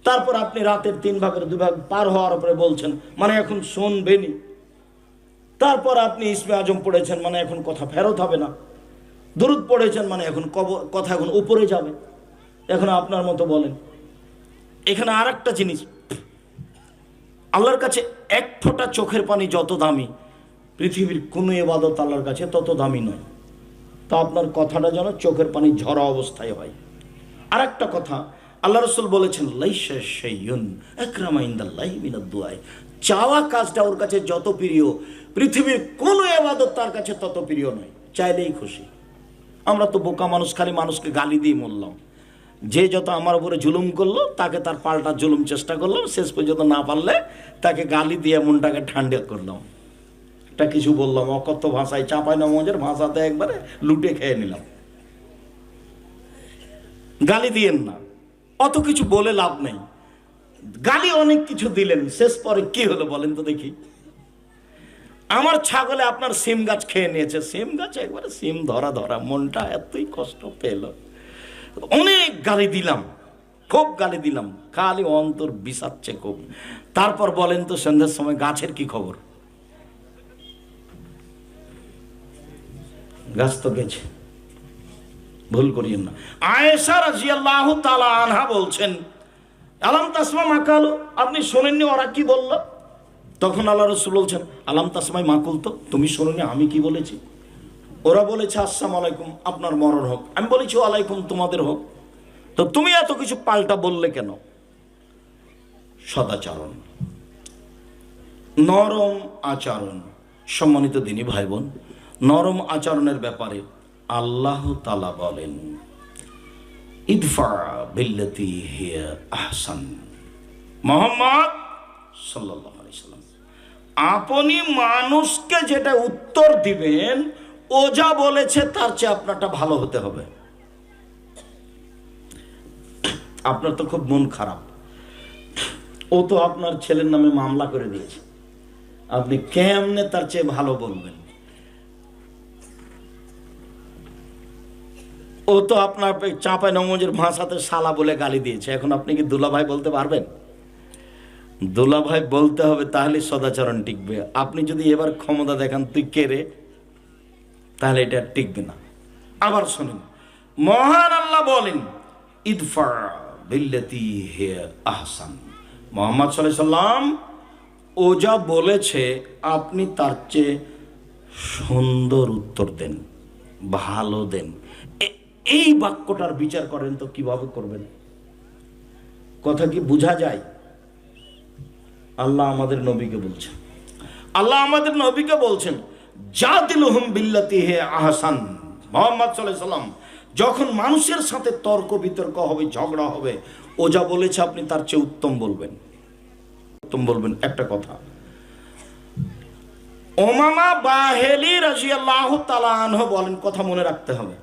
তারপর আপনি রাতের 3 ভাগের 2 ভাগ পার হওয়ার পরে বলছেন, মানে এখন শুনবেনই। তারপর আপনি ইসমে আজম পড়েছেন, মানে এখন কথা ফেরত হবে না। দরুদ পড়েছেন, মানে এখন কথা এখন উপরে যাবে। এখন আপনার মতো বলেন। এখানে আর একটা জিনিস, আল্লাহর কাছে 1 ফোঁটা চোখের পানি যত দামি, পৃথিবীর কোনো ইবাদত আল্লাহর কাছে তত দামি নয়। তা আপনার কথাটা যেন চোখের পানি ঝরা অবস্থায় হয়। আর একটা কথা, আল্লাহ রাসূল বলেছেন, লাইসা শাইউন আকরামা ইনদাল্লাহি মিনাদ দুআ। চাওয়া কাজটা ওর কাছে যত প্রিয়, পৃথিবীর কোনো ইবাদত তার কাছে তত প্রিয় নয়। চাইলেই খুশি। আমরা তো বোকা মানুষ, খালি মানুষকে গালি দিয়ে মরলাম। যে যত আমার উপরে জুলুম করলো, তাকে তার পাল্টা জুলুম চেষ্টা করলাম, শেষ পর্যন্ত না পারলে তাকে গালি দিয়ে মনটাকে ঠান্ডা করলাম। এটা কিছু বললাম, অকথ্য ভাষায়, চাঁপাইনবাবগঞ্জের ভাষাতে একবারে লুটে খেয়ে নিলাম। গালি দিয়েন না, অত কিছু বলে লাভ নেই। গালি অনেক কিছু দিলেন, শেষ পরে কি হলো বলেন তো দেখি। আমার ছাগলে আপনার সিম গাছ খেয়ে নিয়েছে। সিম গাছ একবারে সিম ধরা ধরা, মনটা এতই কষ্ট পেল। অনেক গালি দিলাম, খুব গালি দিলাম, খালি অন্তর বিষাচ্ছে খুব। তারপর বলেন তো সন্ধ্যার সময় গাছের কি খবর? গাছ তো গেছে, ভুল করিয়েন না। আয়েশা রাদিয়াল্লাহু তাআলা আনহা বলছেন, আলাম তাসমা মাকালু, আপনি শোনেননি ওরা কি বলল? তখন আল্লাহ রাসূল বলছেন, আলাম তাসমাই মাকুল, তো তুমি শোনোনি আমি কি বলেছি? ওরা বলেছে আসসালামু আলাইকুম, আপনার মরণ হোক। আমি বলেছি ওয়ালাইকুম, তোমাদের হোক। তো তুমি এত কিছু পাল্টা বললে কেন? সদাচরণ, নরম আচরণ। সম্মানিত দিনী ভাই বোন, নরম আচরণের ব্যাপারে আল্লাহ তাআলা বলেন, ইদফা বিল্লাতি হিয়া আহসান। মুহাম্মদ সাল্লাল্লাহু আলাইহি সাল্লাম, আপনি মানুষকে যেটা উত্তর দিবেন ও যা বলেছে তার চেয়ে আপনারটা ভালো হতে হবে। আপনার তো খুব মন খারাপ, ও তো আপনার ছেলের নামে মামলা করে দিয়েছে, আপনি কেমনে তার চেয়ে ভালো বলবেন? ও তো আপনার চাঁপাই নমজের ভাষাতে শালা বলে গালি দিয়েছে, এখন আপনি কি দুলাভাই বলতে পারবেন? দুলাভাই বলতে হবে, তাহলে সদাচরণ টিকবে। আপনি যদি এবার ক্ষমতা দেখান তুই কে রে, তাহলে এটা টিকবে না। আবার শুনুন, মহান আল্লাহ বলেন ইদফা বিল্লাতি হিয়া আহসান। মুহাম্মদ সাল্লাল্লাহু আলাইহি সাল্লাম ও যা বলেছে আপনি তার চেয়ে সুন্দর উত্তর দেন, ভালো দেন। এই বাক্যটার বিচার করেন তো কিভাবে করবেন? কথা কি বোঝা যায়? আল্লাহ আমাদের নবীকে বলছেন, আল্লাহ আমাদের নবীকে বলছেন জাদিলুহুম বিল্লাতি হিয়া আহসান। মুহাম্মদ সাল্লাল্লাহু আলাইহি সাল্লাম যখন মানুষের সাথে তর্ক বিতর্ক হবে, ঝগড়া হবে, ও যা বলেছে আপনি তার চেয়ে উত্তম বলবেন, উত্তম বলবেন। একটা কথা, উমামা বাহেলি রাদিয়াল্লাহু তাআলা আনহু বলেন, কথা মনে রাখতে হবে।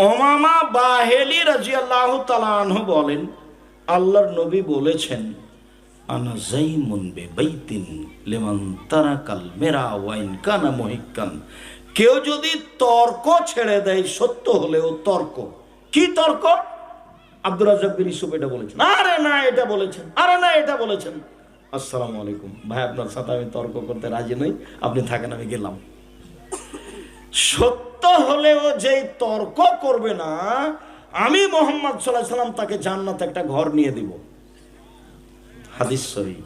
উমামা বাহেলি রাদিয়াল্লাহু তাআলা আনহু বলেন, আল্লাহর নবী বলেছেন আনা যাইমুন বিবাইতিন লিমান তারাকাল মিরা ওয়া ইন কানা মুহিক্কান। কেউ যদি তর্ক ছেড়ে দেয়, সত্য হলেও তর্ক। কি তর্ক? আব্দুর রাজ্জাক বিন ইউসুফ এটা বলেছেন, আরে না এটা বলেছেন, আরে না এটা বলেছেন। আসসালামু আলাইকুম ভাই, আপনার সাথে আমি তর্ক করতে রাজি নই, আপনি থাকেন, আমি গেলাম। সত্য হলেও যেই তর্ক করবে না, আমি মুহাম্মদ সাল্লাল্লাহু আলাইহি সাল্লাম তাকে জান্নাতে একটা ঘর নিয়ে দিব। হাদিস সহিহ।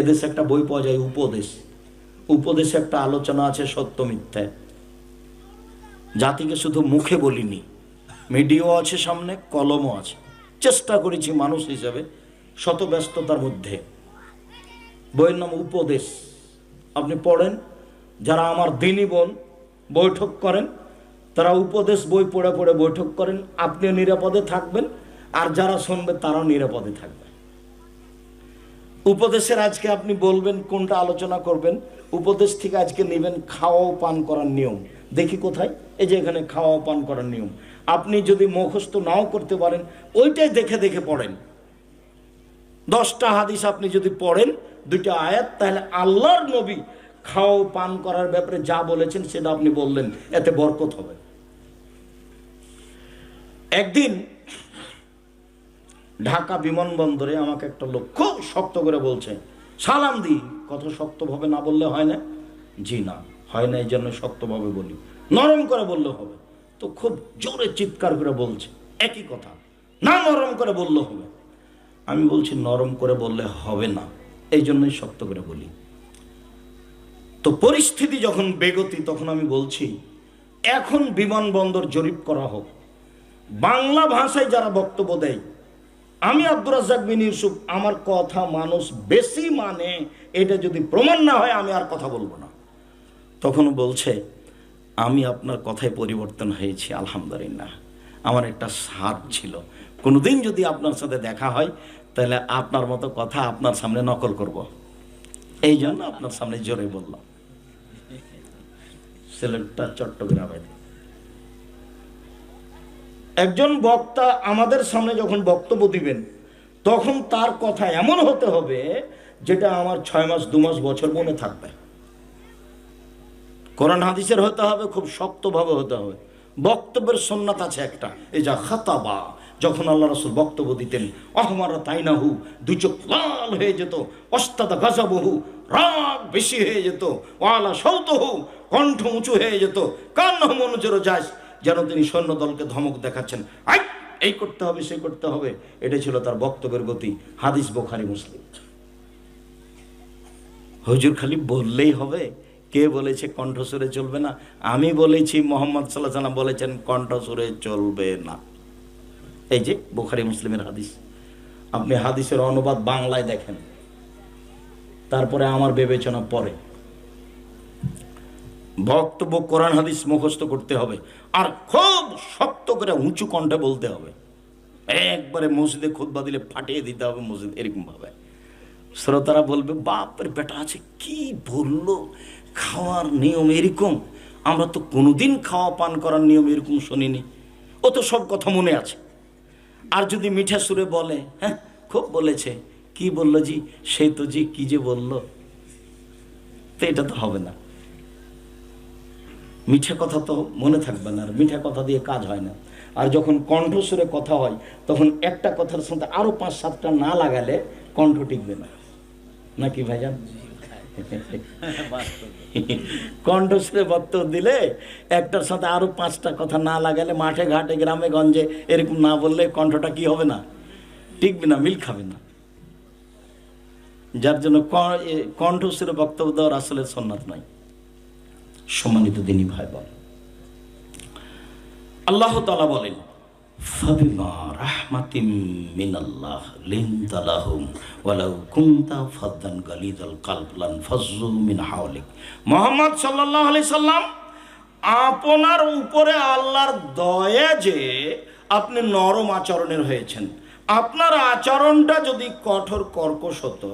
এদেশে একটা বই পাওয়া যায় উপদেশ, উপদেশে একটা আলোচনা আছে সত্য মিথ্যা। জাতিকে শুধু মুখে বলিনি, মিডিয়াও আছে সামনে, কলমও আছে। চেষ্টা করেছি মানুষ হিসেবে শত ব্যস্ততার মধ্যে। বইয়ের নাম উপদেশ, আপনি পড়েন। যারা আমার দিনী বোন বৈঠক করেন, তারা উপদেশ বই পড়ে পড়ে বৈঠক করেন, আপনিও নিরাপদে থাকবেন, আর যারা শুনবে তারাও নিরাপদে থাকবে। উপদেশের আজকে আপনি বলবেন কোনটা আলোচনা করবেন, উপদেশ থেকে আজকে নেবেন খাওয়া পান করার নিয়ম। দেখি কোথায়, এই যে এখানে খাওয়া পান করার নিয়ম। আপনি যদি মুখস্থ নাও করতে পারেন, ওইটাই দেখে দেখে পড়েন। 10টা হাদিস আপনি যদি পড়েন, 2টা আয়াত, তাহলে আল্লাহর নবী খাওয়া পান করার ব্যাপারে যা বলেছেন সেটা আপনি বললেন, এতে বরকত হবে। একদিন ঢাকা বিমানবন্দরে আমাকে একটা লোক খুব শক্ত করে বলছে, সালাম দি। কত শক্তভাবে না বললে হয় না? জি না, হয় না, এই জন্য শক্তভাবে বলি, নরম করে বললে হবে। তো খুব জোরে চিৎকার করে বলছে একই কথা, না নরম করে বললে হবে। আমি বলছি নরম করে বললে হবে না, এই জন্যই শক্ত করে বলি। তো পরিস্থিতি যখন বেগতি, তখন আমি বলছি এখন বিমানবন্দর জরিপ করা হোক, বাংলা ভাষায় যারা বক্তব্য দেয়, আমি আব্দুর রাজ্জাক বিন ইউসুফ, আমার কথা মানুষ বেশি মানে, এটা যদি প্রমাণ না হয় আমি আর কথা বলবো না। তখন বলছে আমি আপনার কথায় পরিবর্তন হয়েছি, আলহামদুলিল্লাহ। আমার একটা স্বাদ ছিল, কোনোদিন যদি আপনার সাথে দেখা হয় তাহলে আপনার মতো কথা আপনার সামনে নকল করব, এই জন্য আপনার সামনে জোরে বললাম। সিলেটটা চট্টগ্রামের একজন বক্তা আমাদের সামনে যখন বক্তব্য দিবেন, তখন তার কথা এমন হতে হবে যেটা আমার 6 মাস 2 মাস বছর মনে থাকবে। কোরআন হাদিসের হতে হবে, খুব শক্তভাবে হতে হবে। বক্তব্যের সুন্নাত আছে একটা, এই যা খাতাবা, যখন আল্লাহ রাসূল বক্তব্য দিতেন, আহমারা তাইনাহু, 2 চোখ লাল হয়ে যেত, অস্তাদা গাজাবহু, রাগ বেশি হয়ে যেত, ওয়ালা সৌতহু, কণ্ঠ উঁচু হয়ে যেত, কান্নাহু মনোজের যাস, যেন তিনি সৈন্য দলকে ধমক দেখাচ্ছেন, এই করতে হবে সেই করতে হবে। এটা ছিল তার বক্তব্যের গতি। হাদিস বুখারী মুসলিম। হুজুর খালি বললেই হবে? কে বলেছে কণ্ঠস্বরে চলবে না? আমি বলেছি, মুহাম্মদ সাল্লাল্লাহু আলাইহি ওয়াসাল্লাম বলেছেন কণ্ঠস্বরে চলবে না। এই যে বুখারী মুসলিমের হাদিস। আপনি হাদিসের অনুবাদ বাংলায় দেখেন, তারপরে আমার বিবেচনা পরে। বক্তব্য কোরআন হাদিস মুখস্থ করতে হবে, আর খুব শক্ত করে উঁচু কণ্ঠে বলতে হবে। একবারে মসজিদে খুতবা দিলে ফাটিয়ে দিতে হবে মসজিদ, এরকম ভাবে। শ্রোতারা বলবে বাপরে বেটা আছে কি বললো, খাওয়ার নিয়ম এরকম, আমরা তো কোনোদিন খাওয়া পান করার নিয়ম এরকম শুনিনি, ও তো সব কথা মনে আছে। আর যদি মিঠা সুরে বলে, হ্যাঁ খুব বলেছে, কি বললো জি, সেই তো জি কি যে বললো, তো এটা তো হবে না। মিঠা কথা তো মনে থাকবে না, আর মিঠা কথা দিয়ে কাজ হয় না। আর যখন কণ্ঠস্বরে কথা হয় তখন একটা কথার সাথে আরো 5-7টা না লাগালে কণ্ঠ টিকবে না, নাকি ভাইজান? কণ্ঠস্বরে বক্তব্য দিলে একটার সাথে আরো 5টা কথা না লাগালে, মাঠে ঘাটে গ্রামে গঞ্জে এরকম না বললে কণ্ঠটা কি হবে না, টিকবে না, মিল খাবে না। যার জন্য কণ্ঠস্বরে বক্তব্য দেওয়ার আসলে সুন্নাত নয়। সম্মানিত দিনী ভাই বোন, আল্লাহ তাআলা বলেন ফাবিমা রাহমাতিম মিনাল্লাহ লিনতা লাহুম ওয়ালাউ কুনতা ফাদ্দান গালিযাল কলব লানফাজ্জু মিন হাওলিক। মুহাম্মদ সাল্লাল্লাহু আলাইহি সাল্লাম, আপনার উপরে আল্লাহর দয়া যে আপনি নরম আচরণের হয়েছেন। আপনার আচরণটা যদি কঠোর কর্কশ হতো,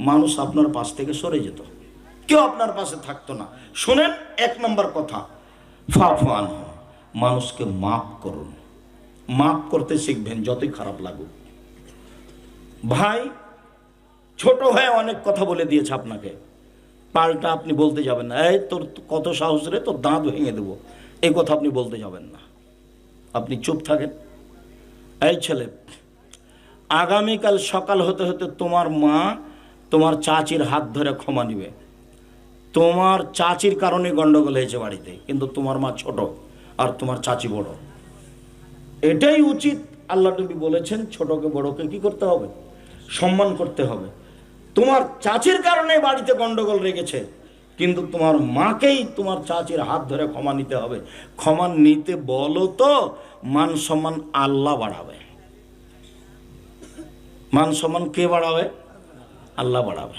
মানুষ আপনার পাশ থেকে সরে যেত, কেউ আপনার পাশে থাকতো না। শোনেন, 1 নম্বর কথা, ফাফু আনহু, মানুষকে মাফ করুন। মাফ করতে শিখবেন যতই খারাপ লাগুক। ভাই ছোট হয়ে অনেক কথা বলে দিয়েছে আপনাকে, পাল্টা আপনি বলতে যাবেন না, এই তোর কত সাহস রে, তোর দাঁত ভেঙে দেবো, এই কথা আপনি বলতে যাবেন না। আপনি চুপ থাকেন। এই ছেলে, আগামীকাল সকাল হতে হতে তোমার মা তোমার চাচির হাত ধরে ক্ষমা নিবে। তোমার চাচির কারণে গন্ডগোল হয়েছে বাড়িতে, কিন্তু তোমার মা ছোট আর তোমার চাচি বড়, এটাই উচিত। আল্লাহ নবী বলেছেন ছোটকে বড়কে কি করতে হবে, সম্মান করতে হবে। তোমার চাচির কারণে বাড়িতে গন্ডগোল রেগেছে, কিন্তু তোমার মাকেই তোমার চাচির হাত ধরে ক্ষমা নিতে হবে। ক্ষমা নিতে বলো তো, মান সম্মান আল্লাহ বাড়াবে। মান সম্মান কে বাড়াবে? আল্লাহ বাড়াবে।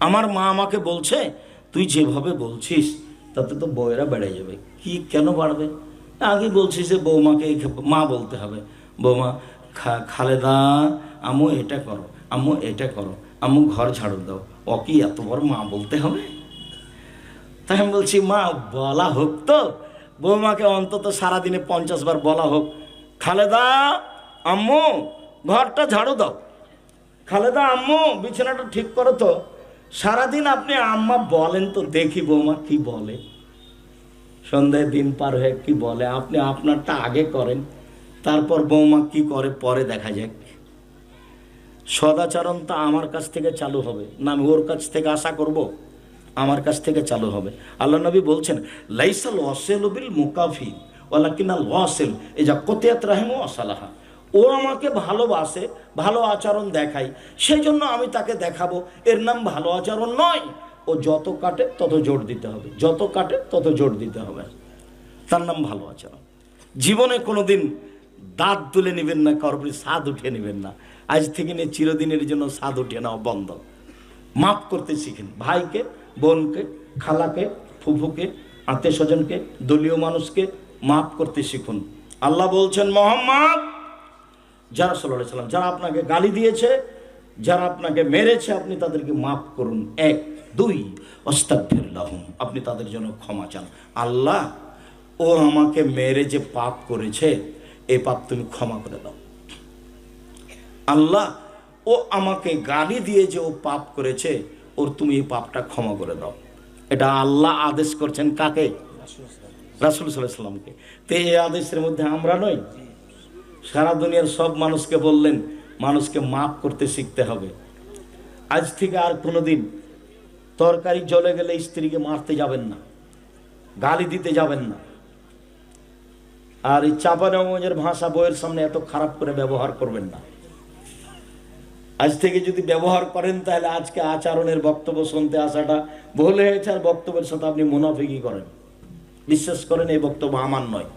আমার মা আমাকে বলছে, তুই যেভাবে বলছিস তাতে তো বউয়েরা বেড়ে যাবে। কি কেন বাড়বে? আগে বলছিস যে বৌমাকে মা বলতে হবে, বৌমা খালেদা আম্মু এটা করো, আম্মু এটা করো, আম্মু ঘর ঝাড়ু দাও, ও কি এত বড় মা বলতে হবে? তাই আমি বলছি মা বলা হোক তো, বৌমাকে অন্তত সারাদিনে 50 বার বলা হোক, খালেদা আম্মু ঘরটা ঝাড়ু দাও, খালেদা আম্মু বিছানাটা ঠিক করো তো। সারাদিন আপনি আম্মা বলেন তো দেখি বৌমা কি বলে, সন্ধ্যায় দিন পার হয়ে কি বলে। আপনি আপনারটা আগে করেন, তারপর বৌমা কি করে পরে দেখা যাক। সদাচরণ তো আমার কাছ থেকে চালু হবে না, আমি ওর কাছ থেকে আশা করব? আমার কাছ থেকে চালু হবে। আল্লাহ নবী বলছেন লাইসাল ওয়াসিলু বিল মুকাফি ওয়ালাকিনাল ওয়াসিল ইজা কুতিয়াত রাহিমু ওয়াসালাহা। ও আমাকে ভালোবাসে, ভালো আচরণ দেখায়, সেই জন্য আমি তাকে দেখাবো, এর নাম ভালো আচরণ নয়। ও যত কাটে তত জোর দিতে হবে, যত কাটে তত জোর দিতে হবে, তার নাম ভালো আচরণ। জীবনে কোনোদিন দাঁত তুলে নেবেন না, কারোর স্বাদ উঠিয়ে নেবেন না। আজ থেকে নিয়ে চিরদিনের জন্য স্বাদ উঠিয়ে নেওয়া বন্ধ। মাফ করতে শিখেন, ভাইকে, বোনকে, খালাকে, ফুফুকে, আত্মীয় স্বজনকে, দলীয় মানুষকে মাফ করতে শিখুন। আল্লাহ বলছেন মুহাম্মদ, যারা সাল্লাল্লাহু আলাইহি সাল্লাম, যারা আপনাকে গালি দিয়েছে, যারা আপনাকে মেরেছে, আপনি তাদেরকে মাফ করুন। 1, 2 আস্তাগফির লাহুম, আপনি তাদের জন্য ক্ষমা চান। আল্লাহ, ও আমাকে মেরে যে পাপ করেছে, এই পাপ তুমি ক্ষমা করে দাও। আল্লাহ, ও আমাকে গালি দিয়ে যে ও পাপ করেছে, ওর তুমি এই পাপটা ক্ষমা করে দাও। এটা আল্লাহ আদেশ করছেন কাকে? রাসূল সাল্লাল্লাহু আলাইহি সাল্লামকে। তো এই আদেশের মধ্যে আমরা নই। সারা দুনিয়ার সব মানুষকে বললেন মানুষকে মাফ করতে শিখতে হবে। আজ থেকে আর কোনোদিন তরকারি জ্বলে গেলে স্ত্রীকে মারতে যাবেন না, গালি দিতে যাবেন না। আর এই চাপানগঞ্জের ভাষা বইয়ের সামনে এত খারাপ করে ব্যবহার করবেন না। আজ থেকে যদি ব্যবহার করেন তাহলে আজকে আচরণের বক্তব্য শুনতে আসাটা ভুল হয়েছে, আর বক্তব্যের সাথে আপনি মুনাফিকি করেন। বিশ্বাস করেন এই বক্তব্য আমার নয়,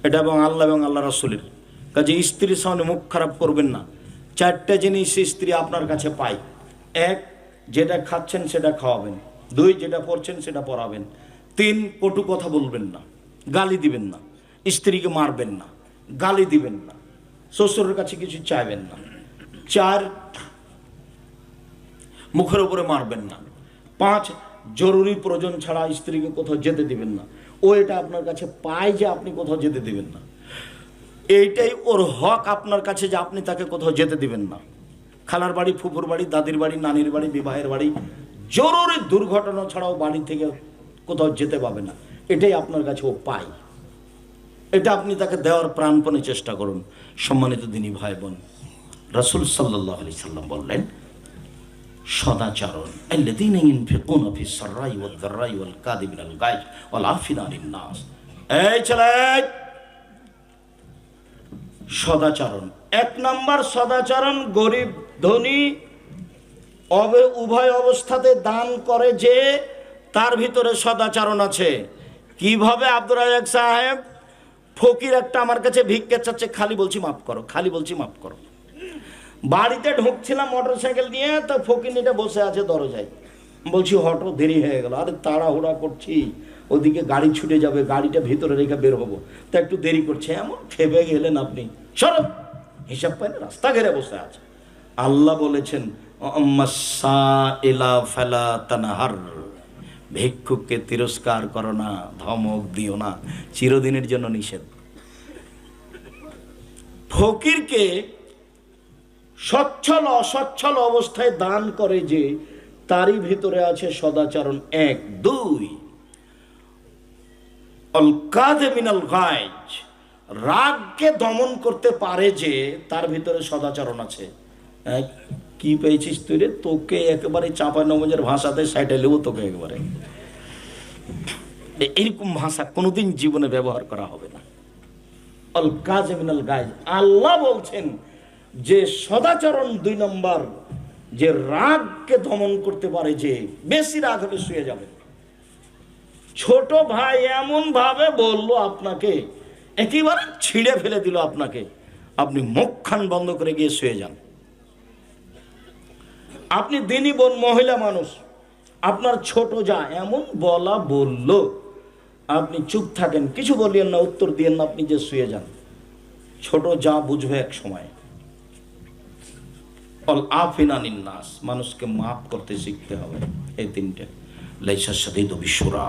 এটা এবং আল্লাহ এবং আল্লাহ রাসূলের কাজে। স্ত্রীর সামনে মুখ খারাপ করবেন না। 4টে জিনিস স্ত্রী আপনার কাছে পায়। 1, যেটা খাচ্ছেন সেটা খাওয়াবেন। 2, যেটা পড়ছেন সেটা পড়াবেন। 3, কটু কথা বলবেন না, গালি দিবেন না, স্ত্রীকে মারবেন না, গালি দিবেন না। শ্বশুরের কাছে কিছু চাইবেন না। 4, মুখের উপরে মারবেন না। 5, জরুরি প্রয়োজন ছাড়া স্ত্রীকে কোথাও যেতে দিবেন না। ও এটা আপনার কাছে পায় যে আপনি কোথাও যেতে দিবেন না, এইটাই ওর হক আপনার কাছে যে আপনি তাকে কোথাও যেতে দিবেন না। খালার বাড়ি, ফুফুর বাড়ি, দাদির বাড়ি, নানির বাড়ি, বিবাহের বাড়ি, জরুরি দুর্ঘটনা ছাড়াও বাড়ি থেকে কোথাও যেতে পাবে না, এটাই আপনার কাছে ও পায়। এটা আপনি তাকে দেওয়ার প্রাণপণে চেষ্টা করুন। সম্মানিত দিনী ভাই বোন, রাসূল সাল্লাল্লাহু আলাইহি সাল্লাম বললেন, সদাচরণ আল্লাযীনা ইউনফিকুনা ফিস সাররাই ওয়াদ দাররাই ওয়াল কাযিমিনাল গায়জ ওয়াল আফিনা আনিন নাস। এই ছেলে, সদাচরণ 1 নাম্বার সদাচরণ, গরিব ধনী উভয় অবস্থাতে দান করে যে, তার ভিতরে সদাচরণ আছে। কিভাবে? আব্দুর রাজ্জাক সাহেব, ফকির একটা আমার কাছে ভিক্ষা চাচ্ছে, খালি বলছি মাফ করো, খালি বলছি মাফ করো। বাড়িতে ঢুকছিলাম মোটরসাইকেল নিয়ে, তো ফকিরনিটা বসে আছে দরজায়, বলছি হটো, দেরি হয়ে গেল। আরে তাড়াহুড়া করছি, ওদিকে গাড়ি ছুটে যাবে, গাড়িটা ভিতরে রেখে বের হবো, তা একটু দেরি করছে। এমন খেপে গেলেন আপনি, সরব, হিসাব পাই না, রাস্তা ঘেরে বসে আছে। আল্লাহ বলেছেন, ভিক্ষুককে তিরস্কার করো না, ধমক দিও না, চিরদিনের জন্য নিষেধ। ফকিরকে সচ্ছল অসচ্ছল অবস্থায় দান করে যে, তারই ভিতরে আছে সদাচরণ। 1, 2, আল কাযিমিনাল গায়জ, রাগকে দমন করতে পারে যে, তার ভিতরে সদাচরণ আছে। কি পেয়েছিস তুই রে? তোকে একেবারে চাপা নবজের ভাষাতে সাইডে নেবো তোকে একেবারে। এরকম ভাষা কোনোদিন জীবনে ব্যবহার করা হবে না। আল কাযিমিনাল গায়জ, আল্লাহ বলছেন যে সদাচরণ 2 নম্বর, যে রাগকে দমন করতে পারে যে, বেশি রাগ হলে শুয়ে যাবে। ছোট ভাই এমন ভাবে বললো আপনাকে, একেবারে ছিঁড়ে ফেলে দিল আপনাকে, আপনি মুখখান বন্ধ করে গিয়ে শুয়ে যান। আপনি দিনী বোন, মহিলা মানুষ, আপনার ছোট যা এমন বলা বললো, আপনি চুপ থাকেন, কিছু বলিয়েন না, উত্তর দিয়েন না, আপনি যে শুয়ে যান। ছোট যা বুঝবে এক সময়। অল আফিনা আনিন নাস, মানুষকে মাফ করতে শিখতে হবে। এই 3টে। লাইসা শাদীদু বিশুরা,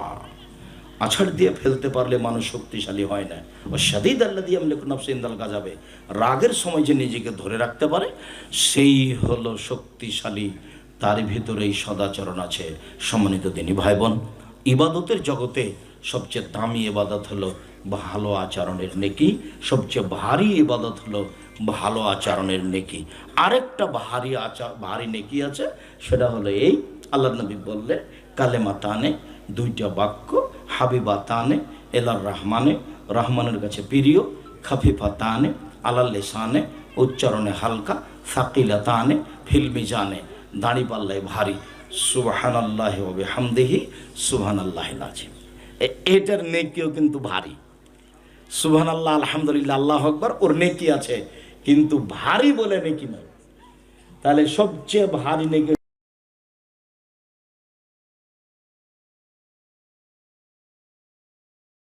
আছাড় দিয়ে ফেলতে পারলে মানুষ শক্তিশালী হয় না। ও শাদীদ আল্লাযী ইয়ামলিকু নাফসাহু ইনদাল গাযাবে, রাগের সময় যে নিজেকে ধরে রাখতে পারে, সেই হলো শক্তিশালী, তার ভিতরেই সদাচরণ আছে। সম্মানিত দিনী ভাই বোন, ইবাদতের জগতে সবচেয়ে দামি ইবাদত হলো ভালো আচরণের নেকি, সবচেয়ে ভারী ইবাদত হলো ভালো আচরণের নেকি। আরেকটা ভারী নেকি আছে, সেটা হলো এই, আল্লাহ নবী বললে, কালেমা তানে, 2টা বাক্য, হাবিবা তানে এলার রহমানে, রহমানের কাছে প্রিয়, খাফিফা তানে আলাল লিসানে, উচ্চারণে হালকা, সাকিলা তানে ফিল মিজানে, দাড়ি পাল্লায় ভারী, সুবহানাল্লাহি ওয়া বিহামদিহি সুবহানাল্লাহিল আযীম। এটার নেকিও কিন্তু ভারী। সুবহানাল্লাহ, আলহামদুলিল্লাহ, আল্লাহু আকবার, ওর নেকি আছে, কিন্তু ভারী বলে নেকি নয়। তাহলে সবচেয়ে ভারী নেকি